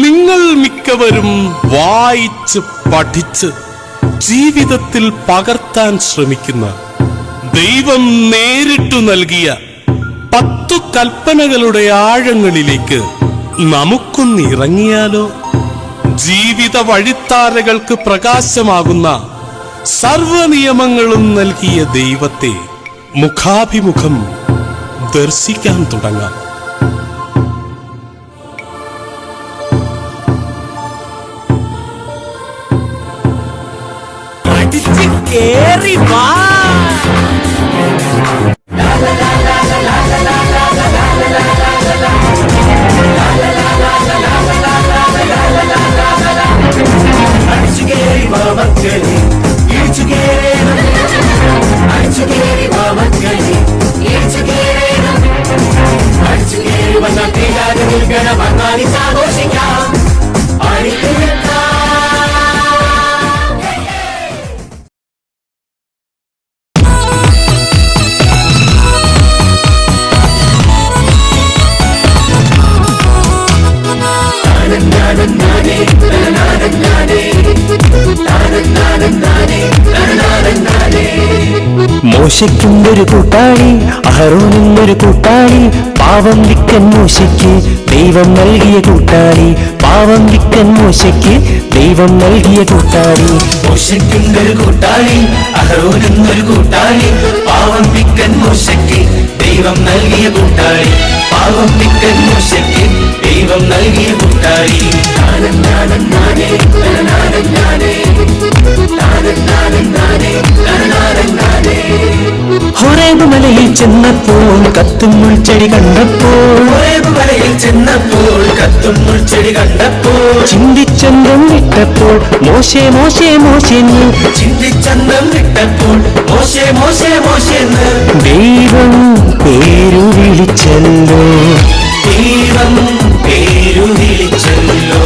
നിങ്ങൾ മിക്കവരും വായിച്ച് പഠിച്ച് ജീവിതത്തിൽ പകർത്താൻ ശ്രമിക്കുന്ന ദൈവം നേരിട്ടു നൽകിയ 10 കൽപ്പനകളുടെ ആഴങ്ങളിലേക്ക് നമുക്കൊന്ന് ഇറങ്ങിയാലോ? ജീവിത വഴിത്താരകൾക്ക് പ്രകാശമാകുന്ന സർവനിയമങ്ങളും നൽകിയ ദൈവത്തെ മുഖാഭിമുഖം ദർശിക്കാൻ തുടങ്ങാം. കേറി വാ. മോശയ്ക്കുണ്ടൊരു കൂട്ടാളി, അഹറോനിന്നൊരു കൂട്ടാളി, പാവം വിക്കൻ മോശയ്ക്ക് ദൈവം നൽകിയ കൂട്ടാളി, പാവം വിക്കൻ മോശയ്ക്ക് ദൈവം നൽകിയ കൂട്ടാളി. മോശയ്ക്കുണ്ടൊരു കൂട്ടാളി, അഹറോനിന്നൊരു കൂട്ടാളി, പാവം വിക്കൻ മോശയ്ക്ക് ദൈവം നൽകിയ കൂട്ടാളി, പാവം വിക്കൻ മോശയ്ക്ക് ദൈവം നൽകിയ കൂട്ടാളി. ഹൊറേബ് മലയിൽ ചെന്നപ്പോൾ കത്തും മുൾച്ചെടി കണ്ടപ്പോൾ, മലയിൽ ചെന്നപ്പോൾ കത്തും മുൾച്ചെടി കണ്ടപ്പോൾ, ചിന്തിച്ചന്തം വിട്ടപ്പോൾ മോശേ മോശേ മോശെന്ന്, ചിന്തിച്ചന്തം വിട്ടപ്പോൾ മോശേ മോശേ മോശെന്ന് ദൈവം പേരു വിളിച്ചല്ലോ, ദൈവം പേരു വിളിച്ചല്ലോ.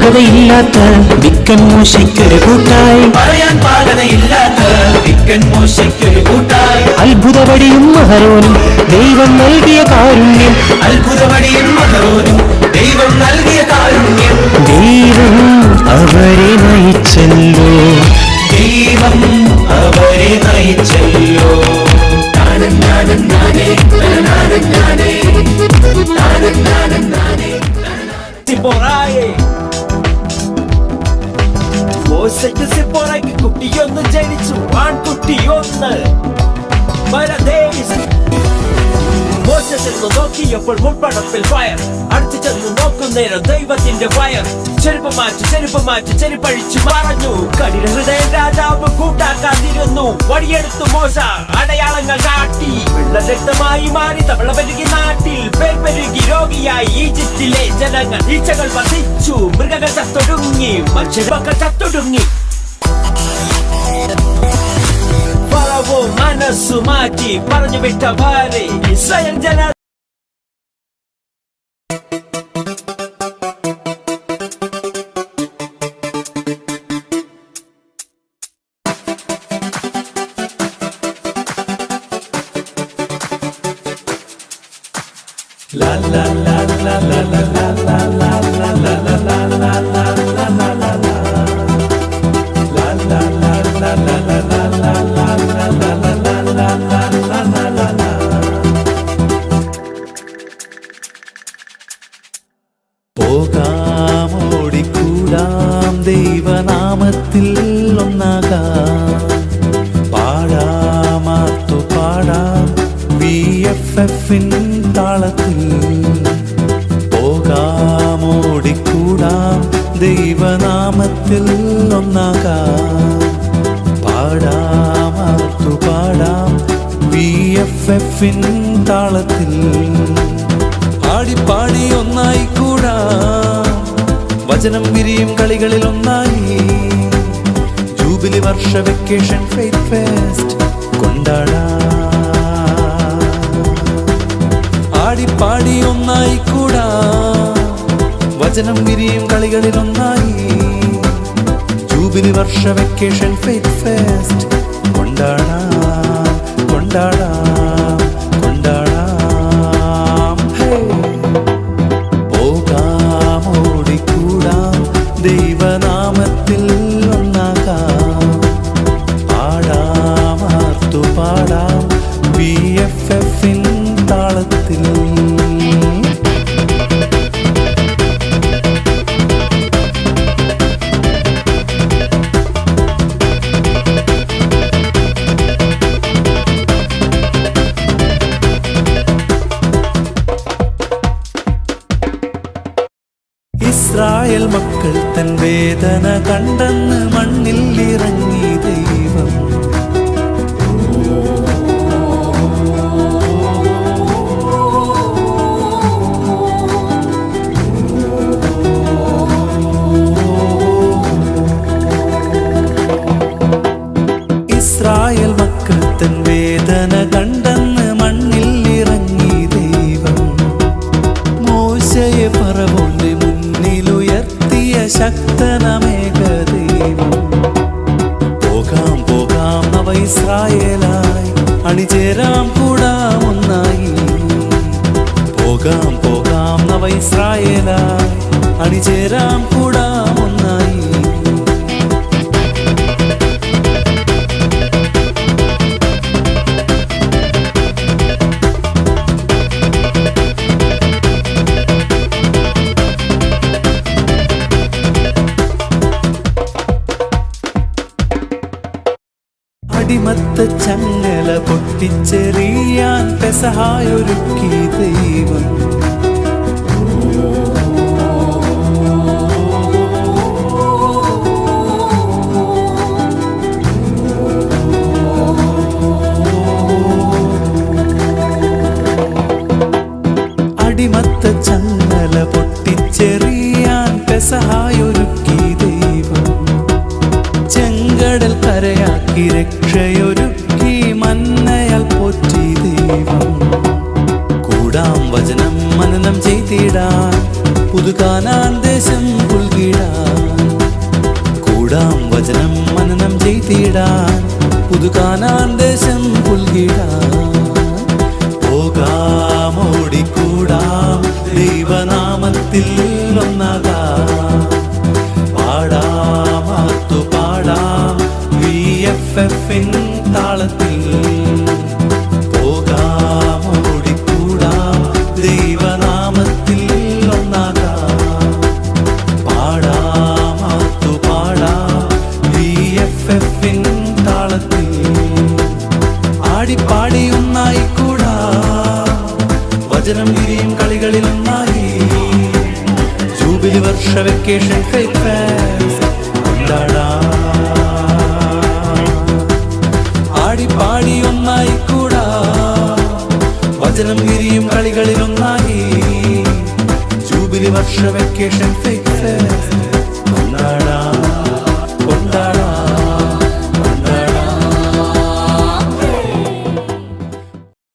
പാകതയില്ലാത്ത വിക്കൻ മോശയ്ക്കൊരു കൂട്ടായി, പറയാൻ പാകതയില്ലാത്ത വിക്കൻ മോശയ്ക്കൊരു കൂട്ടായി. അത്ഭുതവടിയും മഹരോനും ദൈവം നൽകിയ കാരുണ്യം, അത്ഭുതവടിയും മഹരോനും ദൈവം നൽകിയ കാരുണ്യം. ദൈവം അവരെ നയിച്ചല്ലോ, ദൈവം അവരെ നയിച്ചല്ലോ. മോശയ്ക്ക് സിപ്പോറയ്ക്ക് കുട്ടിയൊന്ന് ജനിച്ചു, ആൺകുട്ടിയൊന്ന്. മോശ ചെന്ന് നോക്കിയപ്പോൾ മുൾപ്പടപ്പിൽ ഫയർ, അടുത്ത് ചെന്ന് നോക്കുന്നേരം ദൈവത്തിന്റെ ഫയർ. ചെരുപ്പ് മാറ്റി ചെരുപ്പഴിച്ചു മറഞ്ഞു. കഠിന ഹൃദയ രാജാവ് കൂട്ടാക്കാതിരുന്നു. വടിയെടുത്തു മോശ അടയാളങ്ങൾ കാട്ടി. വെള്ളരക്തമായി മാറി തവള പെരുകി നാട്ടിൽ പേർ പെരുകി രോഗിയായി ഈജിപ്തിലെ ജനങ്ങൾ. ഈച്ചകൾ വധിച്ചു, മൃഗങ്ങൾ ചത്തൊടുങ്ങി, മനുഷ്യരൊക്കെ ചത്തൊടുങ്ങി. ഫറവോ മനസ്സു മാറ്റി പറഞ്ഞു വിട്ട ഭാര്യ ഇസ്രായേൽ ജന. La la la la la la la la la la la la la la la la la la la. La la la la la la la la la la la la la la la la la la. പോകാം ഓടിക്കൂടാം ദൈവനാമത്തിൽ ഒന്നാകാം, പാടാമാത്തു പാടാം VFFിൻ താളത്തിൽ. പോകാം ഓടിക്കൂടാം ദൈവനാമത്തിൽ ഒന്നാകാം, പാടാമാത്തു പാടാം VFFിൻ താളത്തിൽ. പാടി ഒന്നായി കൂടാം, വചനം വിരിയും കളികളിൽ ഒന്നായി. ജൂബിലി വർഷ വെക്കേഷൻ ഫെയ്ത്ത് ഫെസ്റ്റ് കൊണ്ടാടാം. പാടി ഒന്നായി കൂടാം, വചനം വിരിയും കളികളിൽ ഒന്നായി. ജൂബിലി വർഷ വെക്കേഷൻ ഫെയ്ത്ത് ഫെസ്റ്റ് കൊണ്ടാടാം, കൊണ്ടാടാം, കൊണ്ടാടാം. പോകാം ഓടിക്കൂടാം ദൈവനാമത്തിൽ ഒന്നാകാം, പാടാമാർത്തു പാടാം VFFിൻ താളത്തിൽ. ഇസ്രായേൽ മക്കൾ തൻ വേദന കണ്ടെന്ന് മണ്ണിൽ ഇറങ്ങി ദൈവം. ഇസ്രായേൽ മക്കൾ തൻ വേദന കണ്ടെന്ന് മണ്ണിൽ ഇറങ്ങി ദൈവം. മോശയെ ഫറവോന്റെ മുന്നിലുയർത്തിയ ശക്തനമേക ദൈവം. പോകാം പോകാം നവ ഇസ്രായേലായി, അണിചേരാം കൂടാം ഒന്നായി. പോകാം പോകാം നവ ഇസ്രായേലായി, അണിചേരാം കൂടാം ഒന്നായി. അടിമത്ത ചങ്ങല പൊട്ടിച്ചെറിയാൻ പെസഹായൊരുക്കി ദൈവം. അടിമത്ത ചങ്ങല പൊട്ടിച്ചെറിയാൻ പെസഹായൊരുക്കി ദൈവം. ചെങ്കടൽ കരയാക്കി രക്ഷയൊരുക്കി മന്നയാൽ പോറ്റി ദൈവം. കൂടാം വചനം മനനം ചെയ്തിടാൻ പുതുകാനാൻ ദേശം പുൽകിടാൻ. കൊയ്തിടാൻ പുതുകാനാൻ ദേശം പുൽകിടാൻ പോകാം ഓടിക്കൂടാം ദൈവനാമത്തിൽ ഒന്നാകാം പാടാം ആത്തുപാടാം VFFിൻ താളത്തിൽ പോകാം ഓടിക്കൂടാം ദൈവനാമത്തിൽ ഒന്നാകാം പാടാം ആത്തുപാടാം VFFിൻ താളത്തിൽ ആടിപ്പാടി ഒന്നായിക്കൂടാ വചനം ഗിരിയും കളികളിൽ ഒന്നായി ജൂബിലി വർഷ വെക്കേഷൻ കൊണ്ടാടാം ആടിപ്പാടി ഒന്നായിക്കൂടാ വചനം ഗിരിയും കളികളിൽ ഒന്നായി ജൂബിലി വർഷ വെക്കേഷൻ